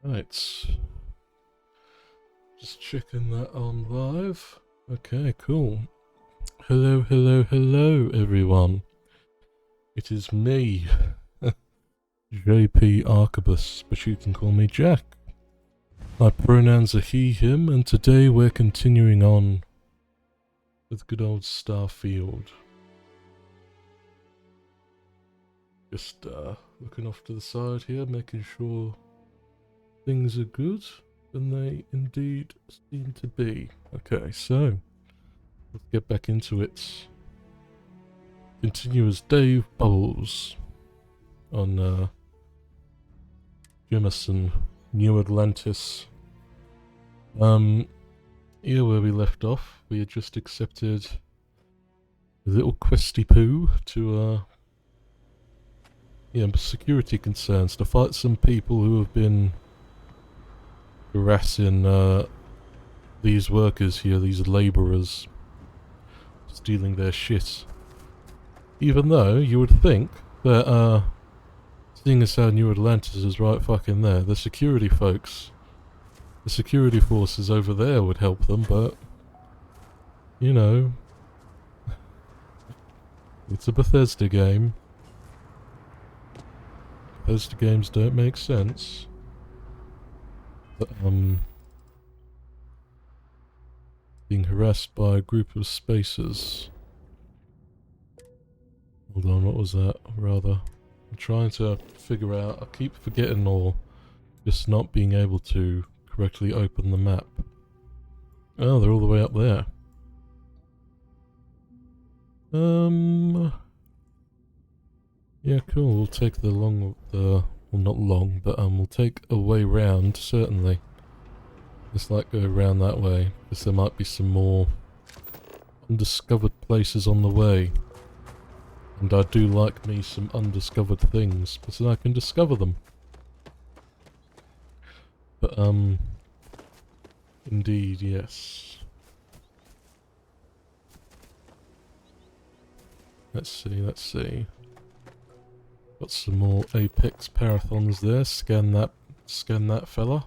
Right. Just checking that on live. Okay, cool. Hello, hello, hello, everyone. It is me, JPArquebus, but you can call me Jack. My pronouns are he, him, and today we're continuing on with good old Starfield. Just looking off to the side here, making sure things are good, and they indeed seem to be. Okay, so let's get back into it. Continue as Dave Bubbles on Jemison, New Atlantis. Here where we left off, we had just accepted a little questy poo to security concerns, to fight some people who have been harassing these workers here, these labourers, stealing their shit. Even though you would think that seeing as how New Atlantis is right fucking there, the security folks, the security forces over there would help them, but you know, it's a Bethesda game. Bethesda games don't make sense. But being harassed by a group of spacers. Hold on, what was that? Rather, I'm trying to figure out. I keep forgetting or just not being able to correctly open the map. Oh, they're all the way up there. Yeah, cool. We'll take the well, not long, but we'll take a way round, certainly. Let's like go around that way, because there might be some more undiscovered places on the way. And I do like me some undiscovered things, because then I can discover them. But, indeed, yes. Let's see. Got some more Apex Parathons there. Scan that fella.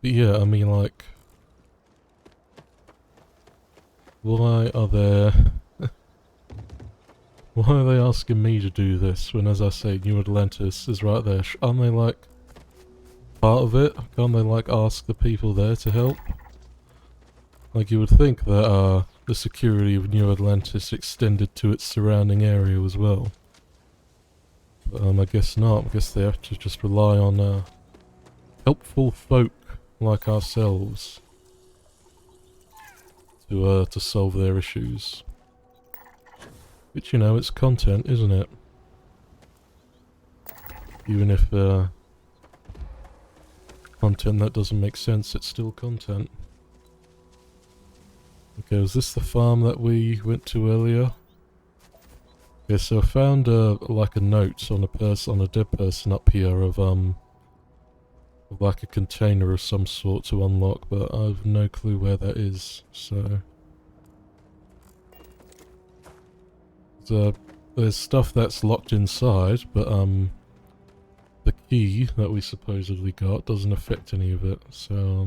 But yeah, I mean, like, why are they asking me to do this when, as I say, New Atlantis is right there? Aren't they, like, part of it? Can't they, like, ask the people there to help? Like, you would think that, the security of New Atlantis extended to its surrounding area as well. But, I guess not. I guess they have to just rely on, helpful folk like ourselves to solve their issues. Which, you know, it's content, isn't it? Even if, content that doesn't make sense, it's still content. Okay, was this the farm that we went to earlier? Okay, so I found, like a note on a dead person up here of like a container of some sort to unlock, but I have no clue where that is, so... there's stuff that's locked inside, but the key that we supposedly got doesn't affect any of it, so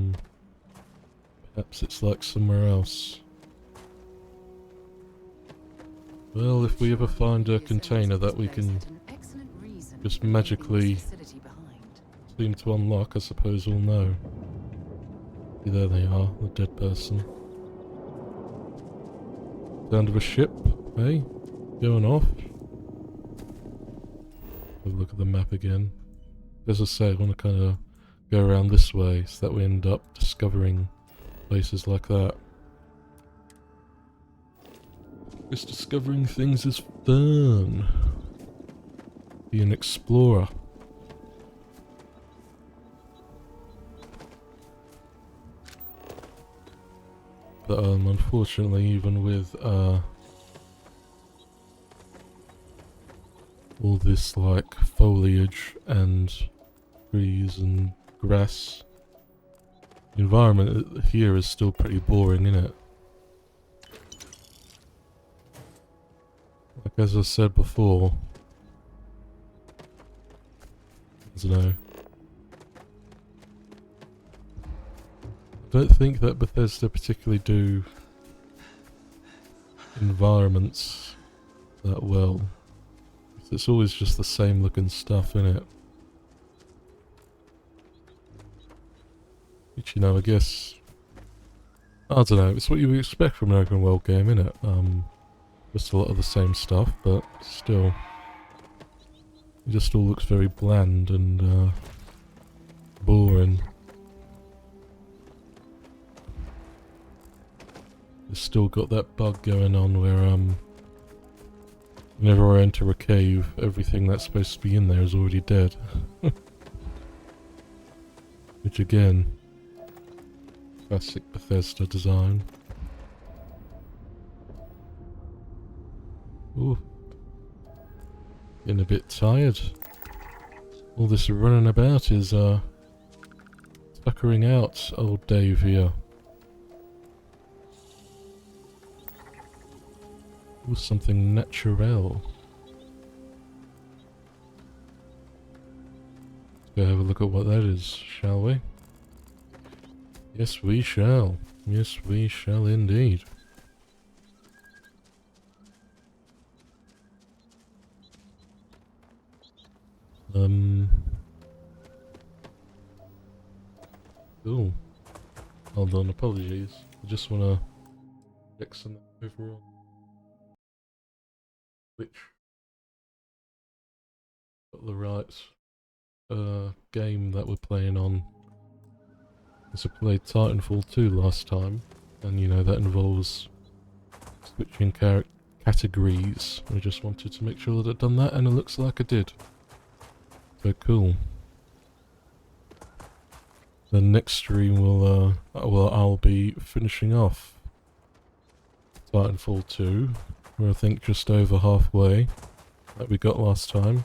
perhaps it's like somewhere else. Well, if we ever find a container that we can just magically seem to unlock, I suppose we'll know. There they are, the dead person. Sound of a ship, eh? Going off. Have a look at the map again. As I say, I want to kind of go around this way so that we end up discovering places like that. Just discovering things is fun. Be an explorer. But unfortunately, even with all this like foliage and trees and grass, the environment here is still pretty boring, isn't it? Like as I said before, I don't know. I don't think that Bethesda particularly do environments that well. It's always just the same looking stuff in it. Which, you know, I guess, I don't know, it's what you would expect from an open world game, innit? Just a lot of the same stuff, but still. It just all looks very bland and boring. It's still got that bug going on where whenever I enter a cave, everything that's supposed to be in there is already dead. Which again, classic Bethesda design. Ooh. Getting a bit tired. All this running about is tuckering out old Dave here. Ooh, something natural. Let's go have a look at what that is, shall we? Yes, we shall. Yes, we shall indeed. Cool. Hold on, apologies. I just wanna check something over on Twitch. Got the right game that we're playing on. So I played Titanfall 2 last time, and you know that involves switching categories. I just wanted to make sure that I'd done that, and it looks like I did. So cool. The next stream will, I'll be finishing off Titanfall 2. We're I think just over halfway that we got last time.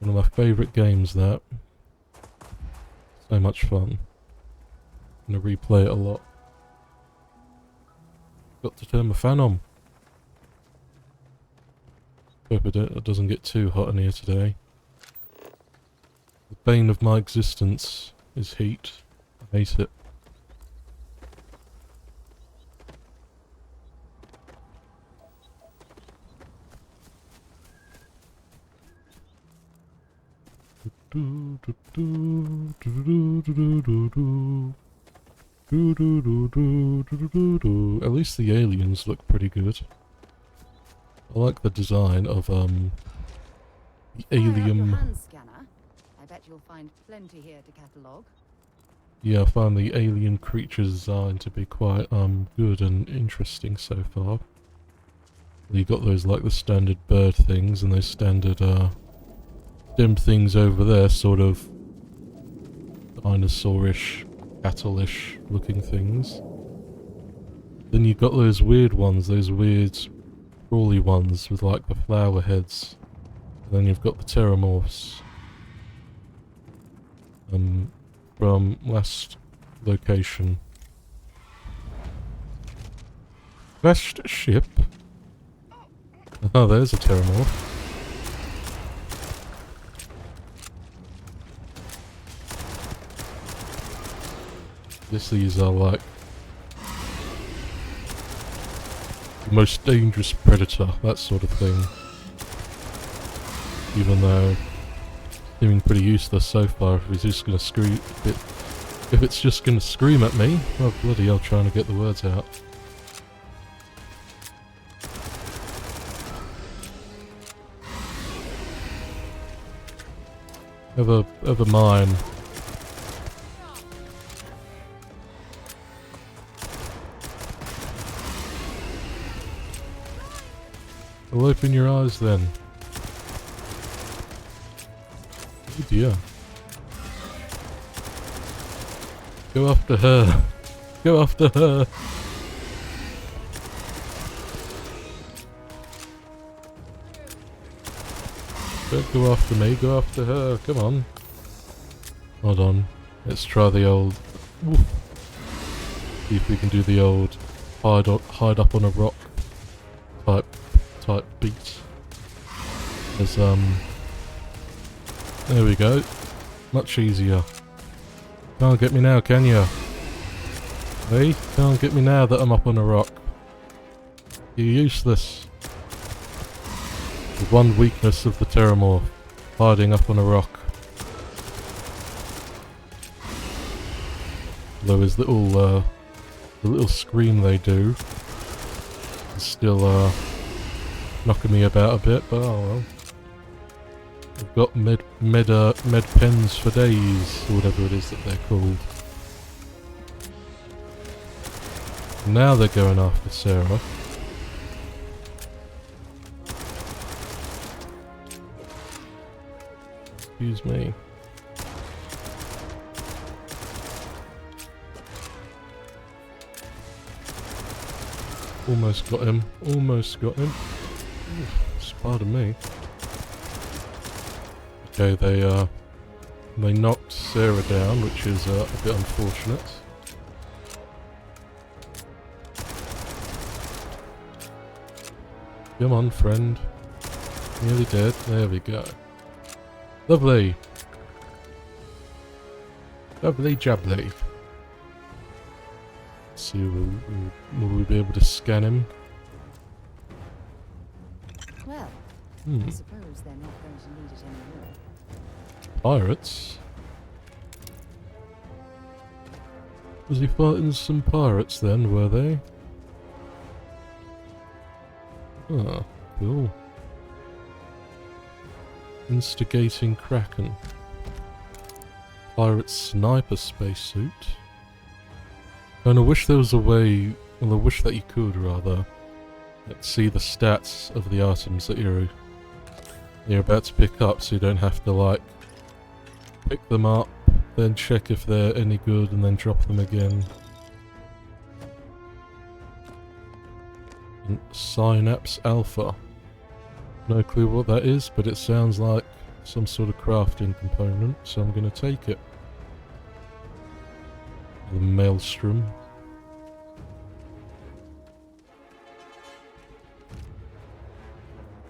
One of my favourite games, that. So much fun. I'm gonna replay it a lot. Got to turn my fan on. Hope it doesn't get too hot in here today. The bane of my existence is heat. I hate it. At least the aliens look pretty good. I like the design of the alien. I bet you'll find plenty here to catalogue. Yeah, I find the alien creature design to be quite good and interesting so far. You got those like the standard bird things and those standard dim things over there, sort of dinosaurish, cattle-ish looking things. Then you've got those weird ones, those weird crawly ones with like the flower heads. And then you've got the pteramorphs. From last location. Crashed ship? Oh, there's a pteramorph. These are like the most dangerous predator, that sort of thing. Even though seeming pretty useless so far. If it's just gonna scream, if it's just gonna scream at me, oh bloody hell, trying to get the words out. Ever mine. Well, open your eyes then. Oh dear. Go after her. Go after her. Don't go after me, go after her. Come on. Hold on. Let's try the old... Woof. See if we can do the old hide up on a rock type beat. As There we go. Much easier. Can't get me now, can ya? Hey, can't get me now that I'm up on a rock. You're useless. The one weakness of the Terramorph. Hiding up on a rock. Though his little, the little scream they do is still, knocking me about a bit, but oh well. I've got med pens for days, or whatever it is that they're called. Now they're going after Sarah. Excuse me. Almost got him. Almost got him. Pardon me. Okay, they knocked Sarah down, which is a bit unfortunate. Come on, friend. Nearly dead. There we go. Lovely. Lovely jubbly. Let's see, will we be able to scan him? Well, I suppose they're not going to need it anymore. Pirates? Was he fighting some pirates then, were they? Ah, cool. Instigating Kraken. Pirate sniper spacesuit. Kinda wish there was a way, well I wish that you could rather, like, see the stats of the items that you're about to pick up, so you don't have to like pick them up, then check if they're any good and then drop them again. And Synapse Alpha. No clue what that is, but it sounds like some sort of crafting component, so I'm gonna take it. The Maelstrom.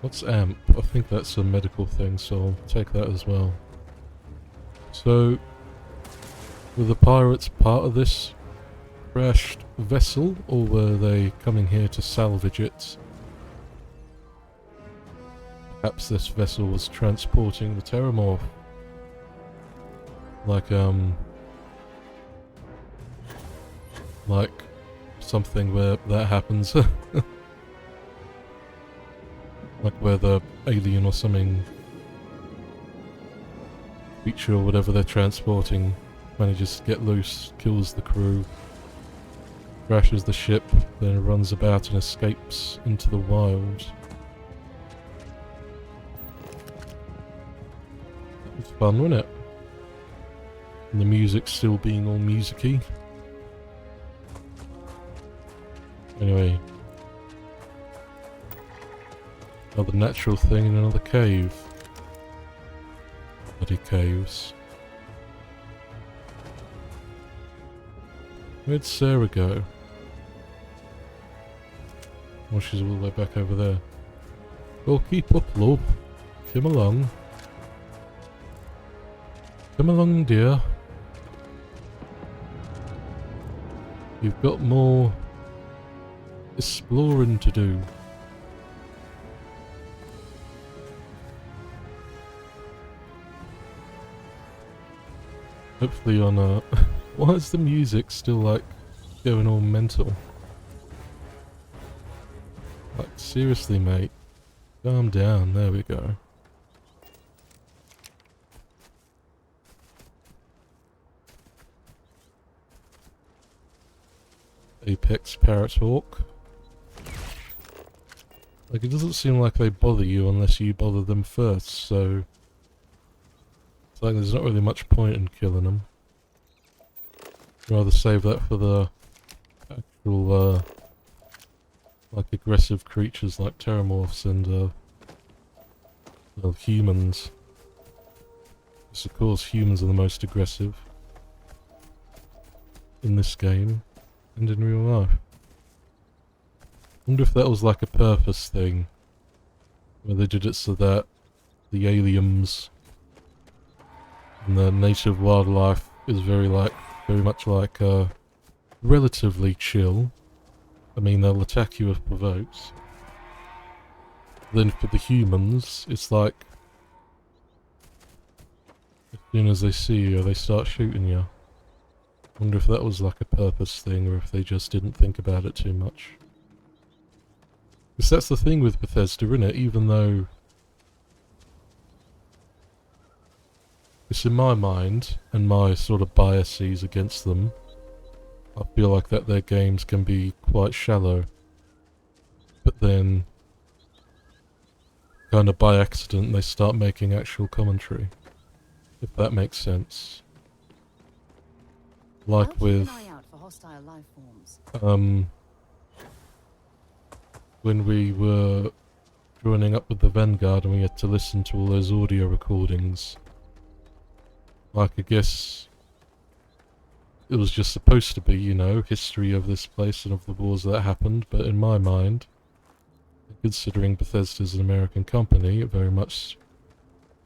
What's AMP? I think that's a medical thing, so I'll take that as well. So, were the pirates part of this crashed vessel, or were they coming here to salvage it? Perhaps this vessel was transporting the Terramorph. Like something where that happens. Like where the alien or something, creature or whatever they're transporting, manages to get loose, kills the crew, crashes the ship, then runs about and escapes into the wild. That was fun, wasn't it? And the music still being all musicy. Anyway. Another natural thing in another cave. Bloody caves. Where'd Sarah go? Oh, she's all the way back over there. Well, keep up, love. Come along. Come along, dear. You've got more exploring to do. Hopefully on a... Why is the music still like going all mental? Like seriously mate, calm down, there we go. Apex Parrot Hawk. Like, it doesn't seem like they bother you unless you bother them first, so... It's like there's not really much point in killing them. Rather save that for the actual, like aggressive creatures like Terramorphs and, well, humans. Because of course humans are the most aggressive in this game and in real life. I wonder if that was like a purpose thing, where they did it so that the aliens And the native wildlife is very much like relatively chill. I mean, they'll attack you if provoked. Then for the humans, it's like as soon as they see you, they start shooting you. Wonder if that was like a purpose thing, or if they just didn't think about it too much. Because that's the thing with Bethesda, innit? Even though it's in my mind, and my sort of biases against them, I feel like that their games can be quite shallow. But then, kind of by accident, they start making actual commentary. If that makes sense. Like I'll keep with, an eye out for hostile life forms. when we were joining up with the Vanguard and we had to listen to all those audio recordings. Like, I guess it was just supposed to be, you know, history of this place and of the wars that happened, but in my mind, considering Bethesda's an American company, it very much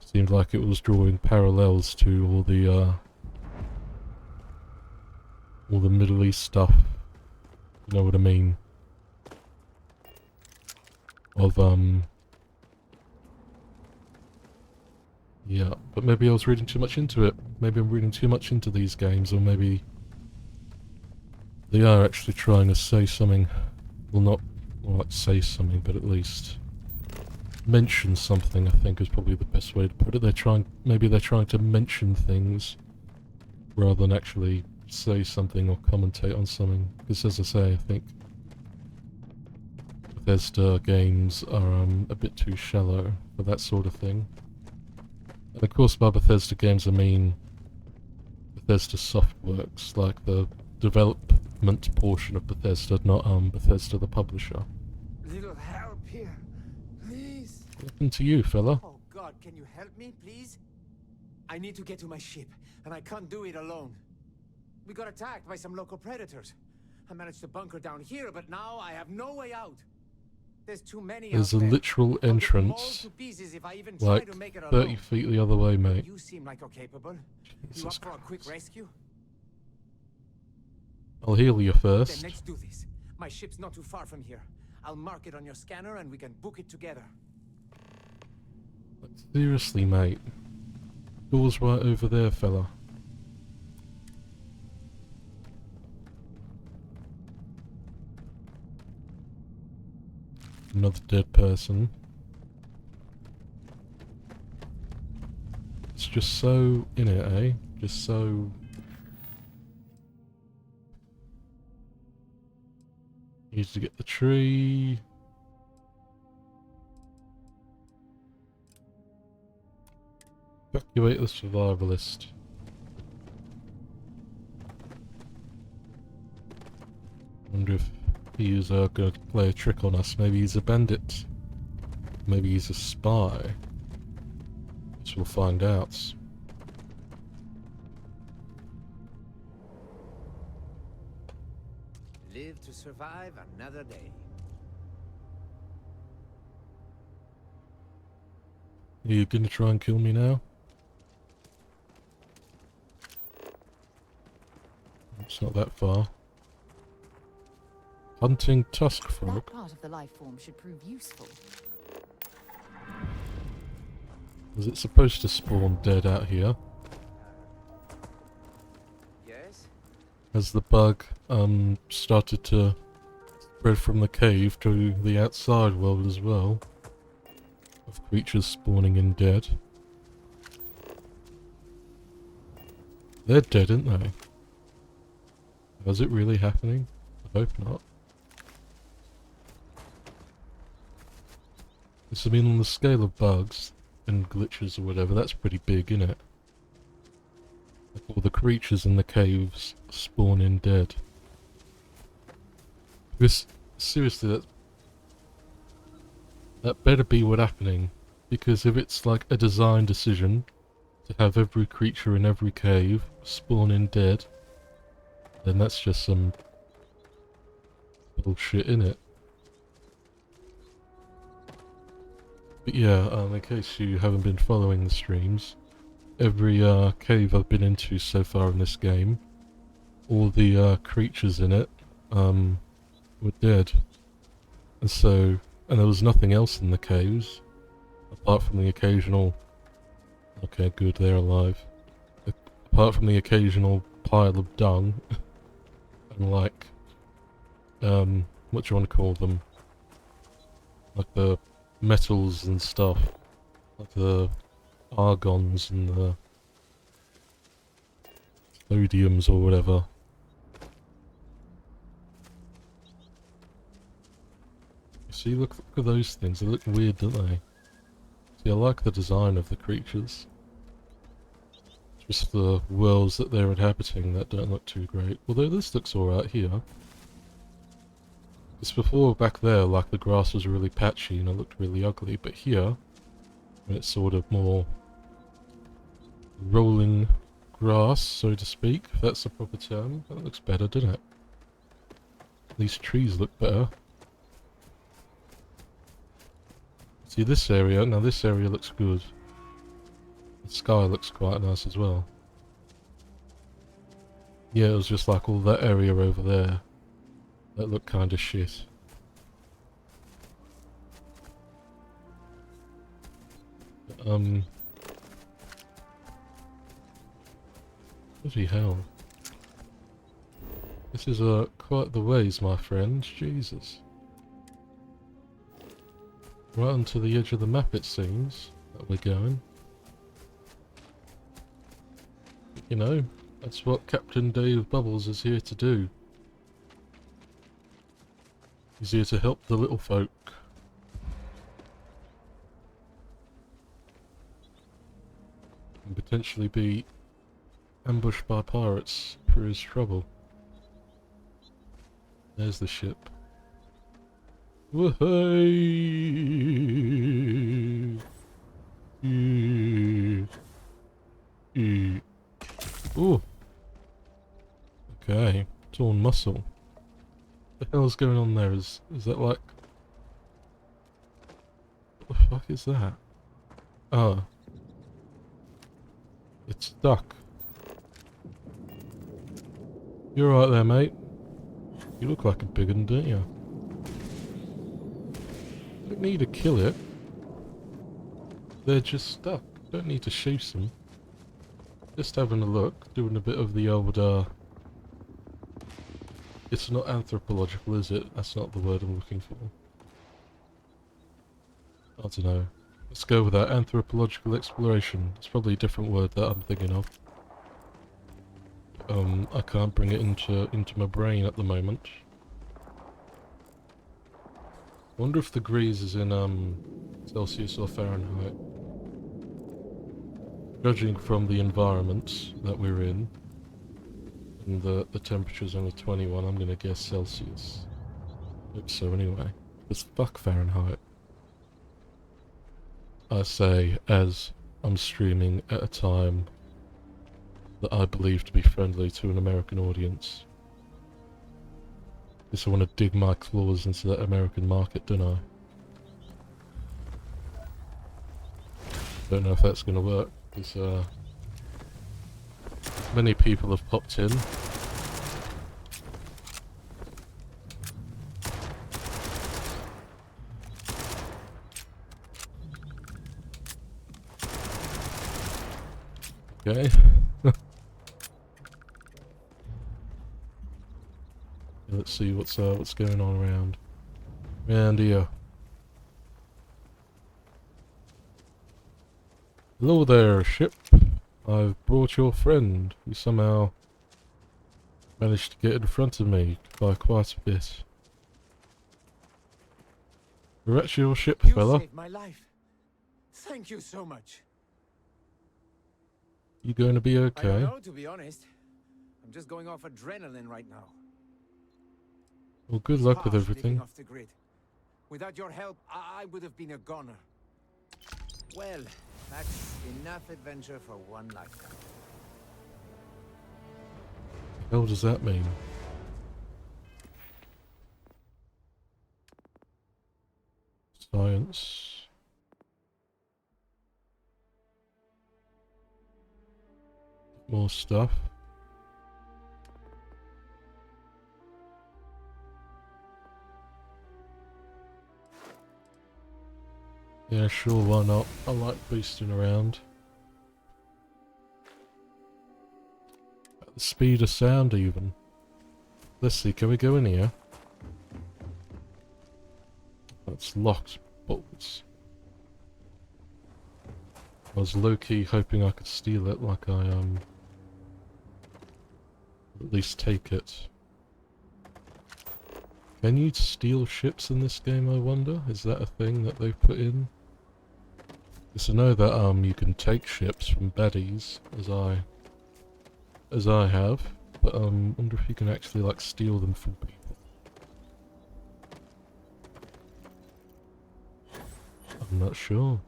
seemed like it was drawing parallels to all the Middle East stuff. You know what I mean? Of, yeah, but maybe I was reading too much into it. Maybe I'm reading too much into these games, or maybe they are actually trying to say something. Well, not like say something, but at least mention something, I think is probably the best way to put it. Maybe they're trying to mention things rather than actually say something or commentate on something. Because as I say, I think Bethesda games are a bit too shallow for that sort of thing. And of course by Bethesda games I mean Bethesda Softworks, like the development portion of Bethesda, not Bethesda the publisher. Little help here, please. What happened to you, fella? Oh God, can you help me, please? I need to get to my ship, and I can't do it alone. We got attacked by some local predators. I managed to bunker down here, but now I have no way out. There's too many There's a out there. literal I'll get them all entrance, to pieces if I even try like to make it 30 alone. feet the other way, mate. You seem like you're capable. You Jesus up for a quick Christ. rescue? I'll heal you Then first. let's do this. My ship's not too far from here. I'll mark it on your scanner and we can book it together. Like, seriously, mate. Door's right over there, fella. Another dead person. It's just so in it, eh? Just so... Needs to get the tree. Evacuate the survivalist. Wonder if he's going to play a trick on us. Maybe he's a bandit. Maybe he's a spy. Guess we'll find out. Live to survive another day. Are you going to try and kill me now? It's not that far. Hunting tusk frog. That part of the life form should prove useful. Is it supposed to spawn dead out here? Yes? Has the bug started to spread from the cave to the outside world as well? Of creatures spawning in dead. They're dead, aren't they? Is it really happening? I hope not. I mean, on the scale of bugs and glitches or whatever, that's pretty big, isn't it? Like all the creatures in the caves spawn in dead. Because, seriously, that better be what's happening. Because if it's like a design decision to have every creature in every cave spawn in dead, then that's just some bullshit, innit? But yeah, in case you haven't been following the streams, every cave I've been into so far in this game, all the creatures in it were dead. And there was nothing else in the caves, apart from the occasional... Okay, good, they're alive. Apart from the occasional pile of dung, and like, what do you want to call them? Like the metals and stuff, like the argons and the odiums or whatever. You see, look at those things, they look weird, don't they? See, I like the design of the creatures. Just the worlds that they're inhabiting that don't look too great. Although this looks alright here. Because before, back there, like the grass was really patchy and it looked really ugly, but here, when it's sort of more rolling grass, so to speak, if that's the proper term, that looks better, doesn't it? These trees look better. See this area, now this area looks good. The sky looks quite nice as well. Yeah, it was just like all that area over there that looked kinda shit. Bloody hell. This is quite the ways, my friends, Jesus. Right onto the edge of the map it seems that we're going. You know, that's what Captain Dave Bubbles is here to do. He's here to help the little folk. And potentially be ambushed by pirates for his trouble. There's the ship. Woohoo! Ooh. Okay, torn muscle. What the hell's going on there? Is that like... What the fuck is that? Oh. It's stuck. You're right there, mate. You look like a big one, don't you? Don't need to kill it. They're just stuck. Don't need to shoot them. Just having a look, doing a bit of the old, it's not anthropological, is it? That's not the word I'm looking for. I don't know. Let's go with that. Anthropological exploration. It's probably a different word that I'm thinking of. I can't bring it into my brain at the moment. Wonder if the degrees is in, Celsius or Fahrenheit. Judging from the environment that we're in, and the temperature's only 21, I'm gonna guess Celsius. Hope so anyway. It's fuck Fahrenheit. I say as I'm streaming at a time that I believe to be friendly to an American audience. Guess I want to dig my claws into that American market, don't I? Don't know if that's gonna work, because many people have popped in. Okay. Let's see what's going on around here. Hello there, ship. I've brought your friend, who somehow managed to get in front of me by quite a bit. We're at your ship, fella. You saved my life. Thank you so much. You going to be okay? I don't know, to be honest. I'm just going off adrenaline right now. Well, good luck with everything. Off the grid. Without your help, I would have been a goner. Well, that's enough adventure for one lifetime. What the hell does that mean? Science. more stuff. Yeah, sure, why not? I like boosting around. At the speed of sound even. Let's see, can we go in here? That's locked. Bolts. I was low-key hoping I could steal it, like I, at least take it. Can you steal ships in this game, I wonder? Is that a thing that they've put in? Because I know that, you can take ships from baddies, as I have, but, wonder if you can actually, like, steal them from people. I'm not sure.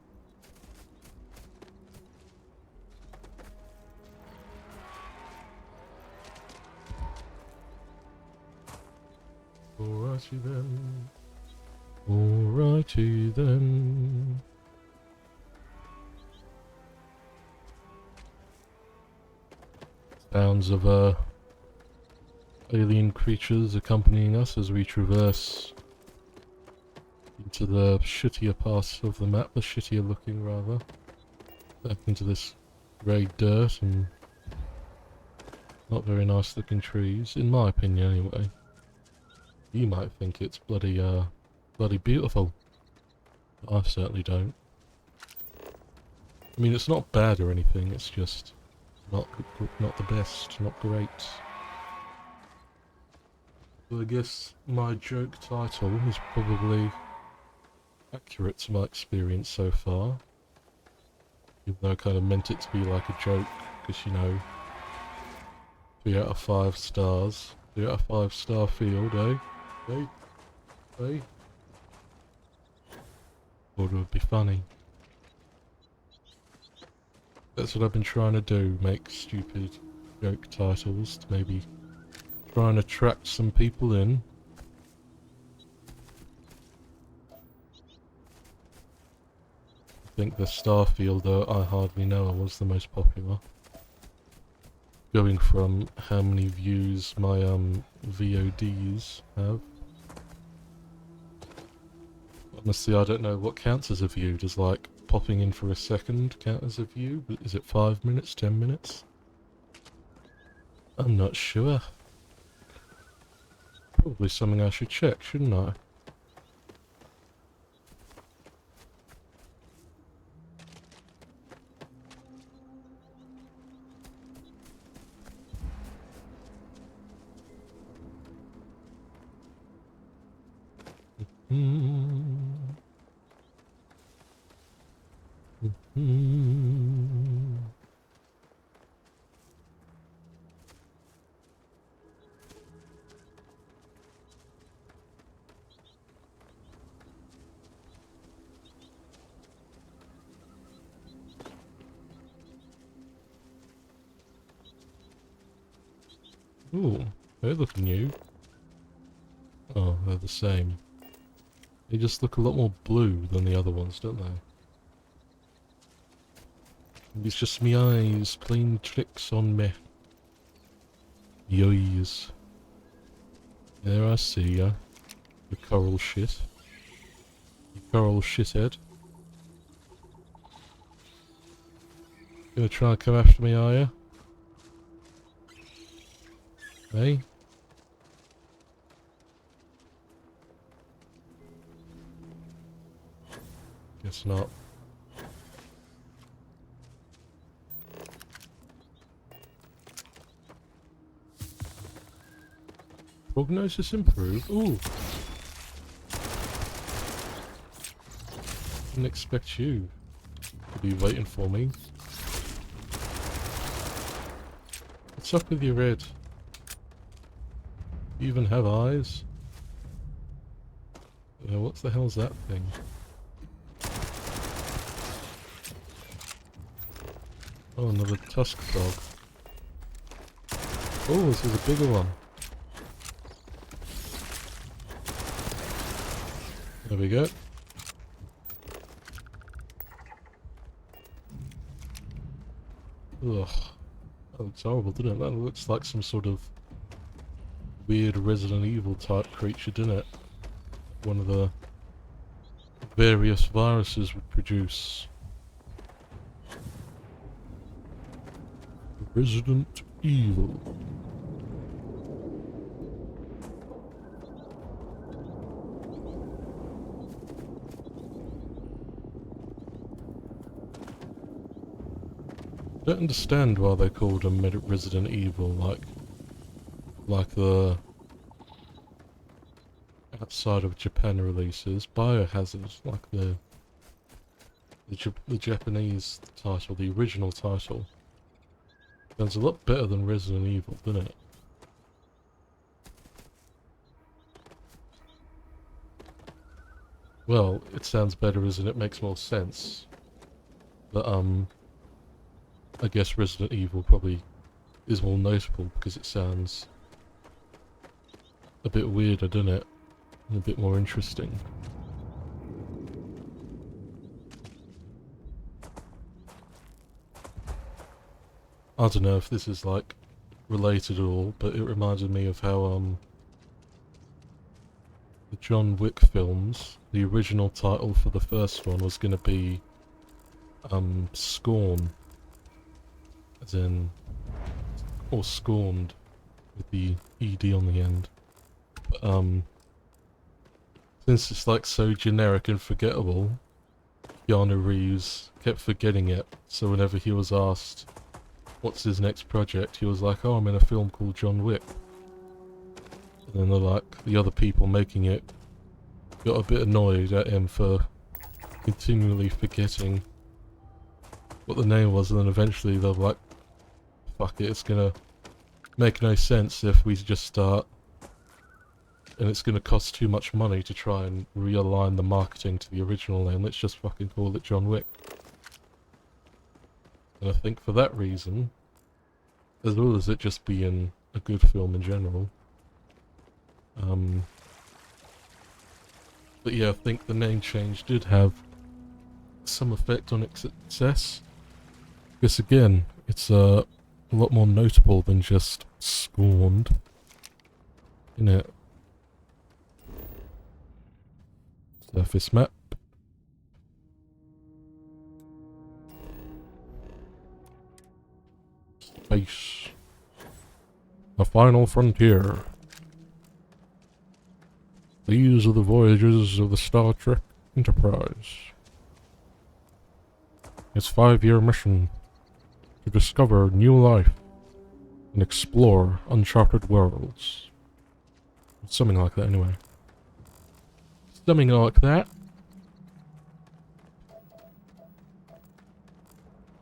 Alrighty then. Alrighty then. Sounds of alien creatures accompanying us as we traverse into the shittier parts of the map, the shittier looking rather. Back into this grey dirt and not very nice looking trees, in my opinion anyway. You might think it's bloody beautiful. I certainly don't. I mean, it's not bad or anything, it's just not the best, not great. So I guess my joke title is probably accurate to my experience so far. Even though I kind of meant it to be like a joke, because you know, 3 out of 5 stars. 3 out of 5 Starfield, eh? Hey? Hey? Thought it would be funny. That's what I've been trying to do, make stupid joke titles to maybe try and attract some people in. I think the Starfield I hardly know was the most popular. Going from how many views my VODs have. Honestly, I don't know what counts as a view. Does like popping in for a second count as a view? Is it 5 minutes, 10 minutes? I'm not sure. Probably something I should check, shouldn't I? Ooh, they look new. Oh, they're the same. They just look a lot more blue than the other ones, don't they? It's just me eyes playing tricks on me. Yoys. There I see ya. The coral shit. You coral shithead. Gonna try and come after me, are ya? Hey? Guess not. Prognosis improved? Ooh! Didn't expect you to be waiting for me. What's up with your red? You even have eyes? What the hell's that thing? Oh, another tusk dog. Oh, this is a bigger one. There we go. Ugh. That looks horrible, doesn't it? That looks like some sort of weird Resident Evil type creature, didn't it? One of the various viruses would produce. Resident Evil. I don't understand why they called them Resident Evil, like the outside of Japan releases. Biohazard, like the Japanese title, the original title. Sounds a lot better than Resident Evil, doesn't it? Well, it sounds better as in it makes more sense. But, I guess Resident Evil probably is more notable because it sounds a bit weirder, doesn't it? And a bit more interesting. I don't know if this is like related at all, but it reminded me of how the John Wick films, the original title for the first one was gonna be Scorn. As in, or Scorned with the ED on the end. But since it's like so generic and forgettable, Keanu Reeves kept forgetting it, so whenever he was asked what's his next project, he was like, oh, I'm in a film called John Wick. And then the other people making it got a bit annoyed at him for continually forgetting what the name was, and then eventually they're like, fuck it, it's gonna make no sense if we just start, and it's gonna cost too much money to try and realign the marketing to the original name, let's just fucking call it John Wick. And I think for that reason, as well as it just being a good film in general, but yeah, I think the name change did have some effect on its success. Because again, it's a lot more notable than just Scorned, innit? Surface map. Space. The final frontier. These are the voyages of the Star Trek Enterprise. Its 5-year mission to discover new life and explore uncharted worlds. Something like that, anyway. Something like that.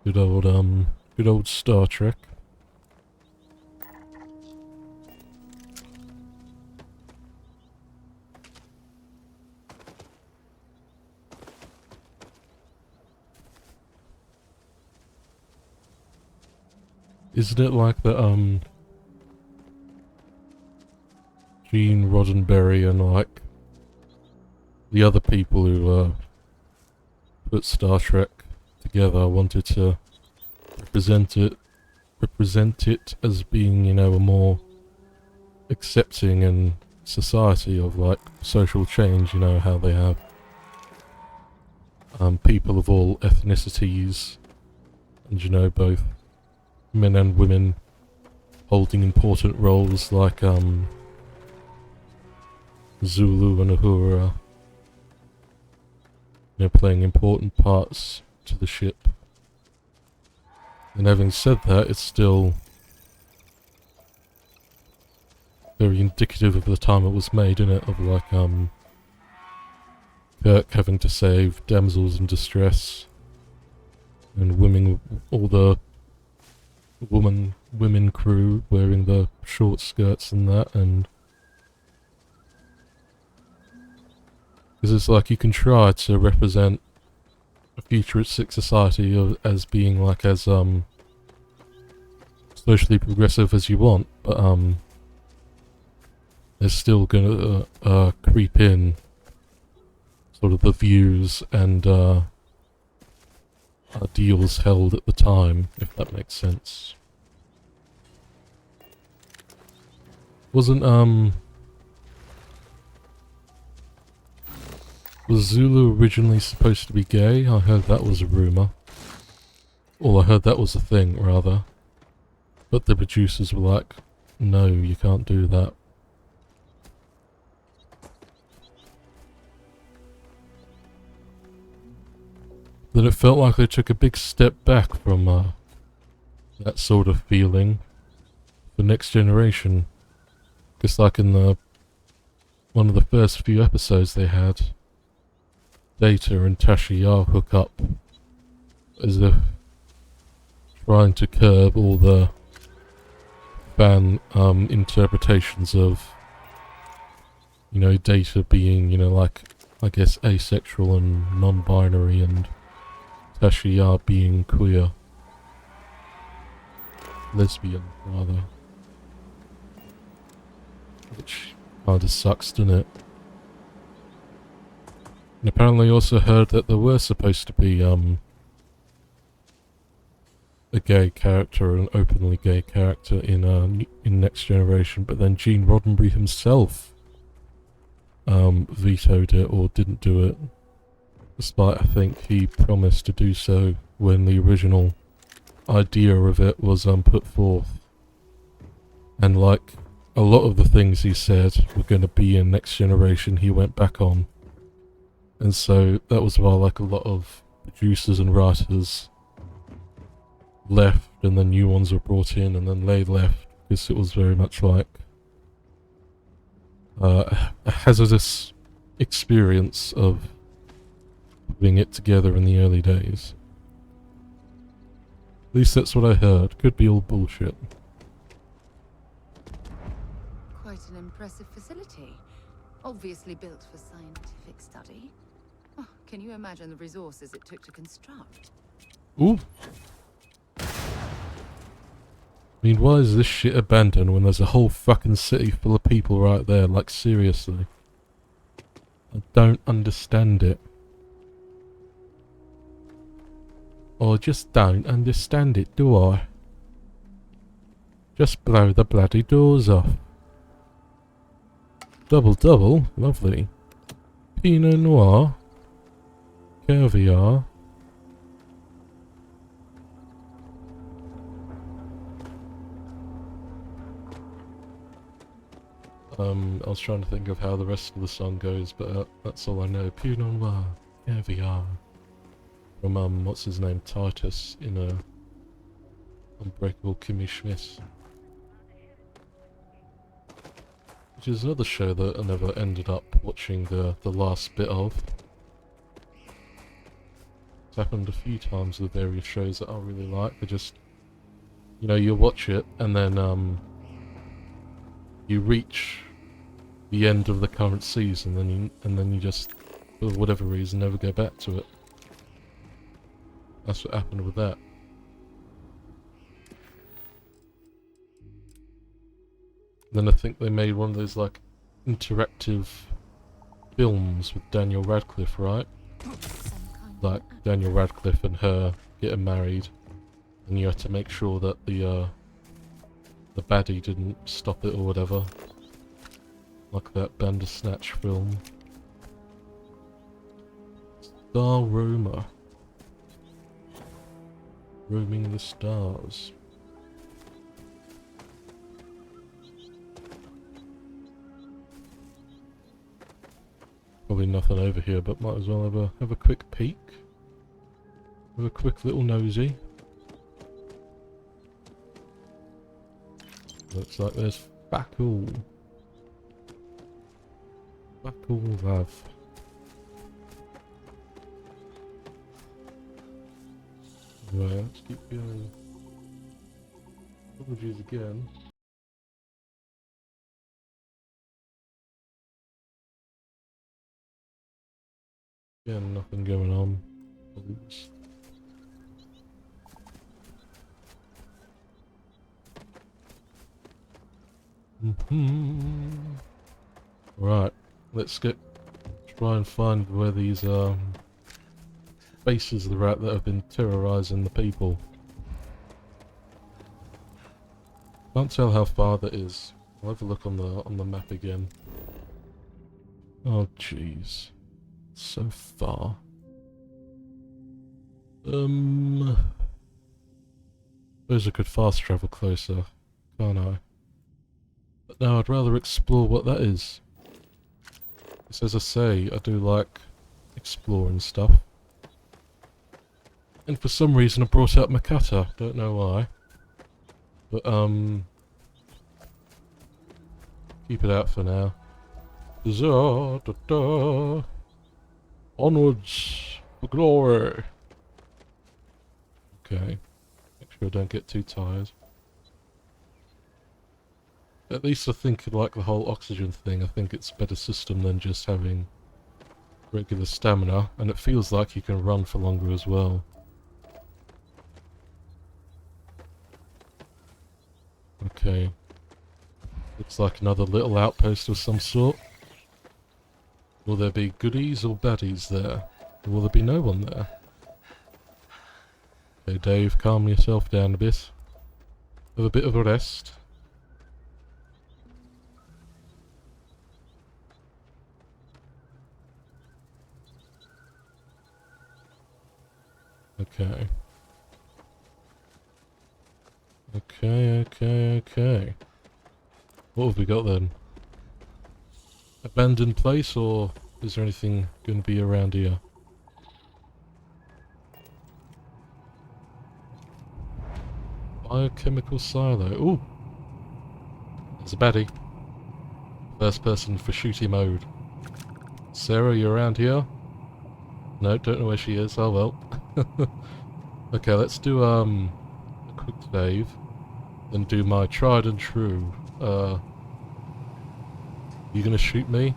Good old Star Trek. Isn't it like the, Gene Roddenberry and, like, the other people who, put Star Trek together wanted to represent it as being, you know, a more accepting and society of, like, social change, you know, how they have, people of all ethnicities, and, you know, both men and women holding important roles like Zulu and Uhura, you know, playing important parts to the ship. And having said that, it's still very indicative of the time it was made, isn't it? Of like Kirk having to save damsels in distress, and women, all the women crew wearing the short skirts and that, and because it's like you can try to represent a futuristic society as being like as socially progressive as you want, but they're still gonna creep in sort of the views and ideals held at the time, if that makes sense. Wasn't, was Zulu originally supposed to be gay? I heard that was a rumour. Or I heard that was a thing, rather. But the producers were like, no, you can't do that. Then it felt like they took a big step back from that sort of feeling for Next Generation. Because like in one of the first few episodes they had, Data and Tasha Yar hook up as if trying to curb all the fan interpretations of, you know, Data being, you know, like, I guess asexual and non-binary, and Tasha Yar being queer. Lesbian, rather. Which kinda sucks, doesn't it? And apparently I also heard that there were supposed to be, a gay character, an openly gay character in Next Generation, but then Gene Roddenberry himself, vetoed it or didn't do it. Despite, I think, he promised to do so when the original idea of it was, put forth. And like, a lot of the things he said were going to be in Next Generation, he went back on. And so that was why like a lot of producers and writers left, and then new ones were brought in, and then they left, because it was very much like a hazardous experience of putting it together in the early days. At least that's what I heard. Could be all bullshit. Quite an impressive facility. Obviously built for scientific study. Oh, can you imagine the resources it took to construct? Ooh. I mean, why is this shit abandoned when there's a whole fucking city full of people right there? Like, seriously. I don't understand it. I just don't understand it, do I? Just blow the bloody doors off. Double, lovely. Pinot Noir. Caviar. I was trying to think of how the rest of the song goes, but that's all I know. Pinot Noir. Caviar. From, what's his name? Titus in Unbreakable Kimmy Schmidt. Which is another show that I never ended up watching the last bit of. It's happened a few times with various shows that I really like. They just, you know, you watch it and then you reach the end of the current season, and then you just, for whatever reason, never go back to it. That's what happened with that. Then I think they made one of those like interactive films with Daniel Radcliffe, right? Like Daniel Radcliffe and her getting married, and you had to make sure that the baddie didn't stop it or whatever. Like that Bandersnatch film. Star Roma. Roaming the stars. Probably nothing over here, but might as well have a quick peek. Have a quick little nosy. Looks like there's fuck all. Fuck all, love. Anyway, let's keep going. Apologies again. Again, nothing going on. Oops. Right, let's try and find where these bases are at that have been terrorizing the people. Can't tell how far that is. I'll have a look on the map again. Oh jeez. So far. Suppose I could fast travel closer, can't I? But no, I'd rather explore what that is. Because as I say, I do like exploring stuff. And for some reason I brought out my cutter, don't know why. But keep it out for now. Da, da, da. Onwards for glory. Okay. Make sure I don't get too tired. At least I think, like the whole oxygen thing, I think it's a better system than just having regular stamina, and it feels like you can run for longer as well. Okay. Looks like another little outpost of some sort. Will there be goodies or baddies there? Or will there be no one there? Okay, Dave, calm yourself down a bit. Have a bit of a rest. Okay. Okay. What have we got then? Abandoned place, or is there anything going to be around here? Biochemical silo. Ooh! There's a baddie. First person for shooty mode. Sarah, you around here? No, don't know where she is. Oh well. Okay, let's do a quick save. Then do my tried and true. You gonna shoot me?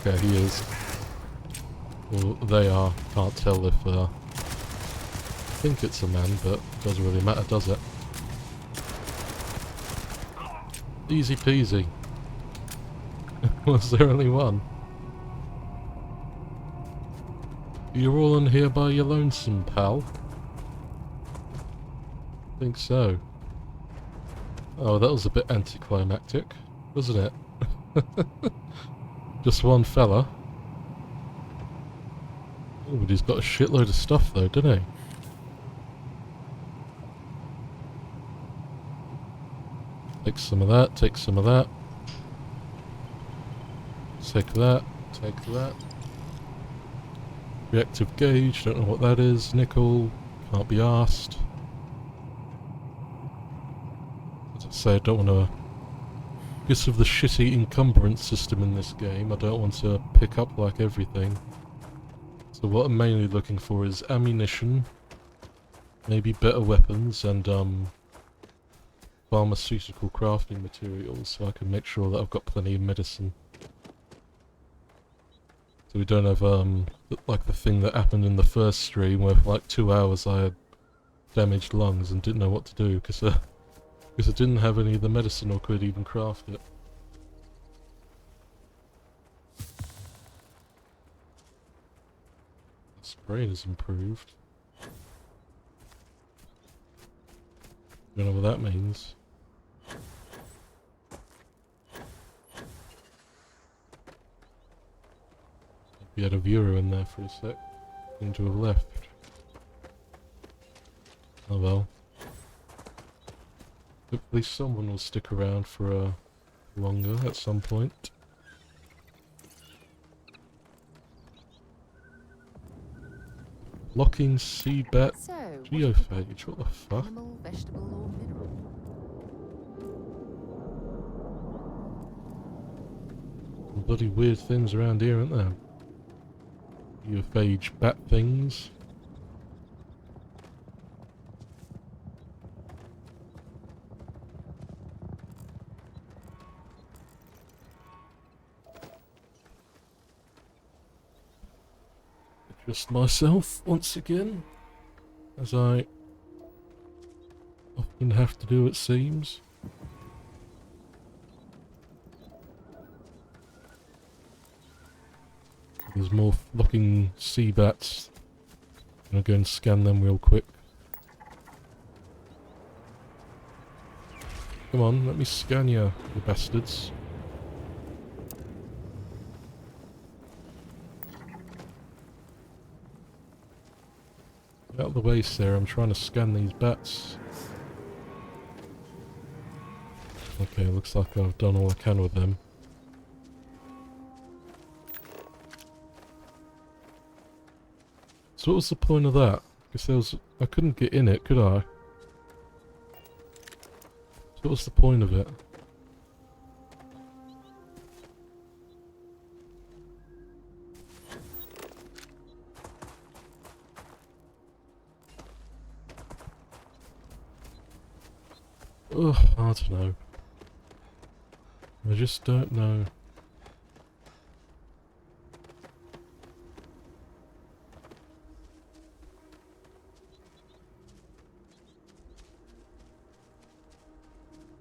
Okay, he is. Well, they are. Can't tell if, I think it's a man, but it doesn't really matter, does it? Easy peasy. Was there only one? You're all in here by your lonesome, pal? Think so. Oh, that was a bit anticlimactic, wasn't it? Just one fella. Oh, but he's got a shitload of stuff though, doesn't he? Take some of that, take some of that. Take that, take that. Reactive gauge, don't know what that is. Nickel, can't be asked. As I say, I don't want to... Because of the shitty encumbrance system in this game, I don't want to pick up like everything. So what I'm mainly looking for is ammunition, maybe better weapons, and pharmaceutical crafting materials, so I can make sure that I've got plenty of medicine. So we don't have like the thing that happened in the first stream where for like 2 hours I had damaged lungs and didn't know what to do because I didn't have any of the medicine or could even craft it. Brain has improved. Don't know what that means. We had a viewer in there for a sec. Seemed to have left. Oh well. Hopefully someone will stick around for longer at some point. Locking seabat So, geophage, what the fuck? animal, vegetable, or mineral? Some bloody weird things around here, aren't there? Geophage bat things. Just myself once again, as I often have to do, it seems. There's more fucking sea bats I'll go and scan them real quick. Come on, let me scan you bastards. Get out of the way, Sarah. I'm trying to scan these bats. Okay, looks like I've done all I can with them. So what was the point of that? Because I couldn't get in it, could I? So what was the point of it? Ugh, I don't know. I just don't know.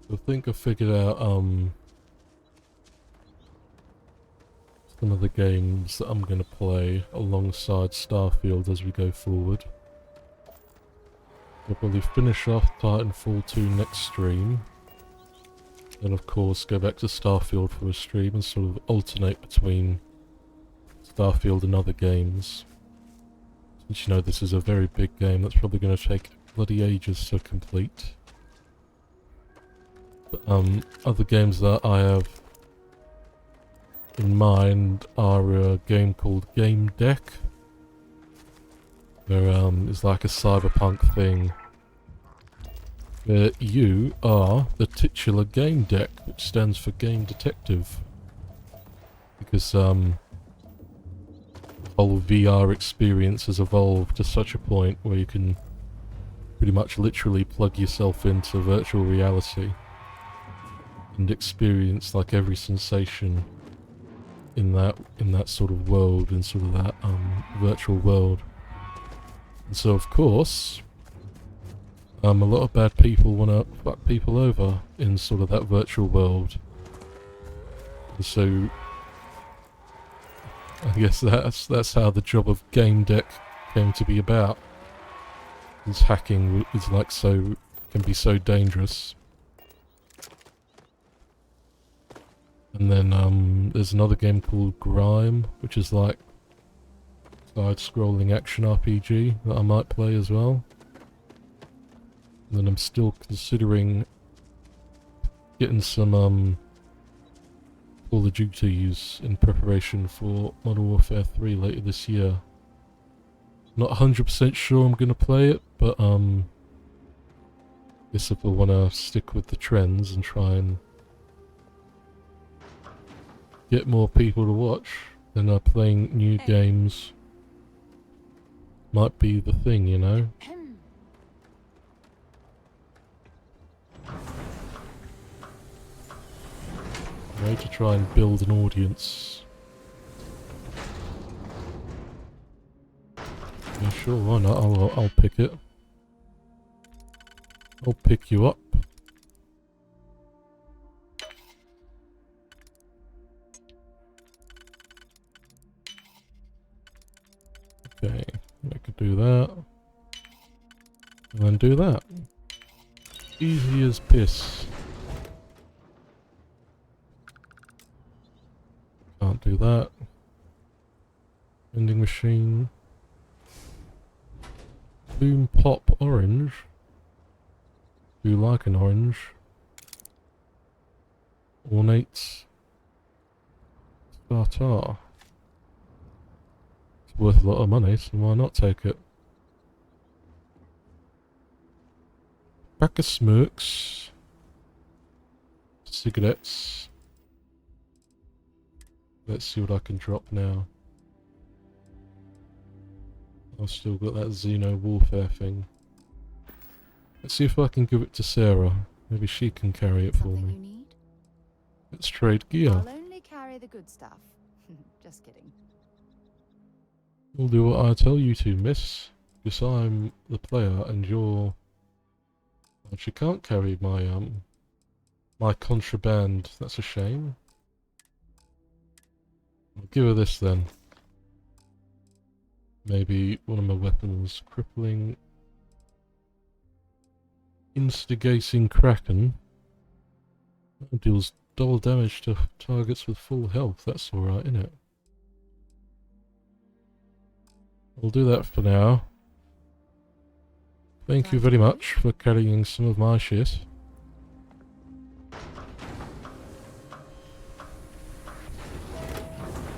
I think I figured out some of the games that I'm going to play alongside Starfield as we go forward. I'll probably finish off Titanfall 2 next stream. Then of course go back to Starfield for a stream and sort of alternate between Starfield and other games. Since you know this is a very big game that's probably going to take bloody ages to complete. But, other games that I have in mind are a game called Game Deck. Where it's like a cyberpunk thing. Where you are the titular game deck, which stands for Game Detective. Because the whole VR experience has evolved to such a point where you can pretty much literally plug yourself into virtual reality and experience like every sensation in that sort of world, in sort of that virtual world. And so of course a lot of bad people want to fuck people over in sort of that virtual world. And so I guess that's how the job of Game Deck came to be about. Because hacking is like can be so dangerous. And then there's another game called Grime, which is like side-scrolling action RPG that I might play as well. And then I'm still considering getting some Call of Duties in preparation for Modern Warfare 3 later this year. Not 100% sure I'm going to play it, but guess if I want to stick with the trends and try and get more people to watch, then playing new games might be the thing, you know? Way to try and build an audience. Yeah, sure, why not? I'll pick it. I'll pick you up. Okay, I could do that. And then do that. Easy as piss. Can't do that. Vending machine. Boom pop orange. Do you like an orange? Ornate. Startar. It's worth a lot of money, so why not take it? Pack of smokes. Cigarettes. Let's see what I can drop now. I've still got that Xeno Warfare thing. Let's see if I can give it to Sarah. Maybe she can carry it for me. You need? Let's trade gear. I'll only carry the good stuff. Just kidding. We'll do what I tell you to, miss. Because I'm the player and you're... Well, she can't carry my, my contraband. That's a shame. I'll give her this then. Maybe one of my weapons. Crippling. Instigating Kraken. That deals double damage to targets with full health. That's alright, isn't it? We'll do that for now. Thank you very much for carrying some of my shit.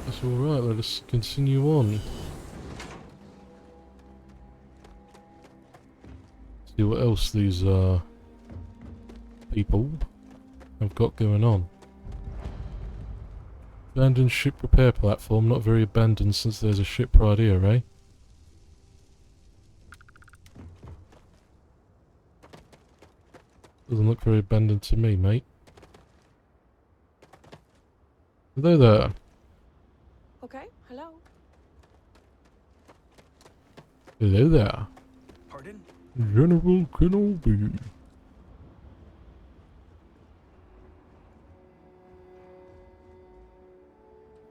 That's alright, let us continue on. See what else these people have got going on. Abandoned ship repair platform, not very abandoned since there's a ship right here, eh? Doesn't look very abandoned to me, mate. Hello there. Okay, hello. Hello there. Pardon? General Kenobi.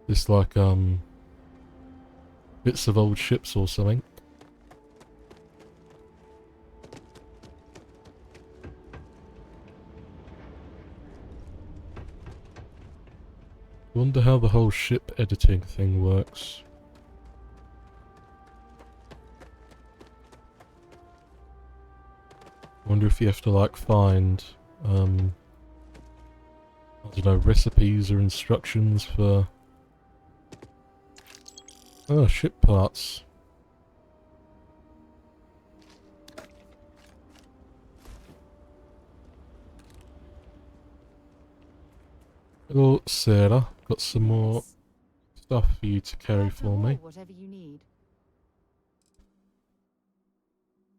It's like, bits of old ships or something. Wonder how the whole ship editing thing works. Wonder if you have to like find, I don't know, recipes or instructions for... Oh, ship parts. Hello, Sarah. Got some more stuff for you to carry for me. Whatever you need.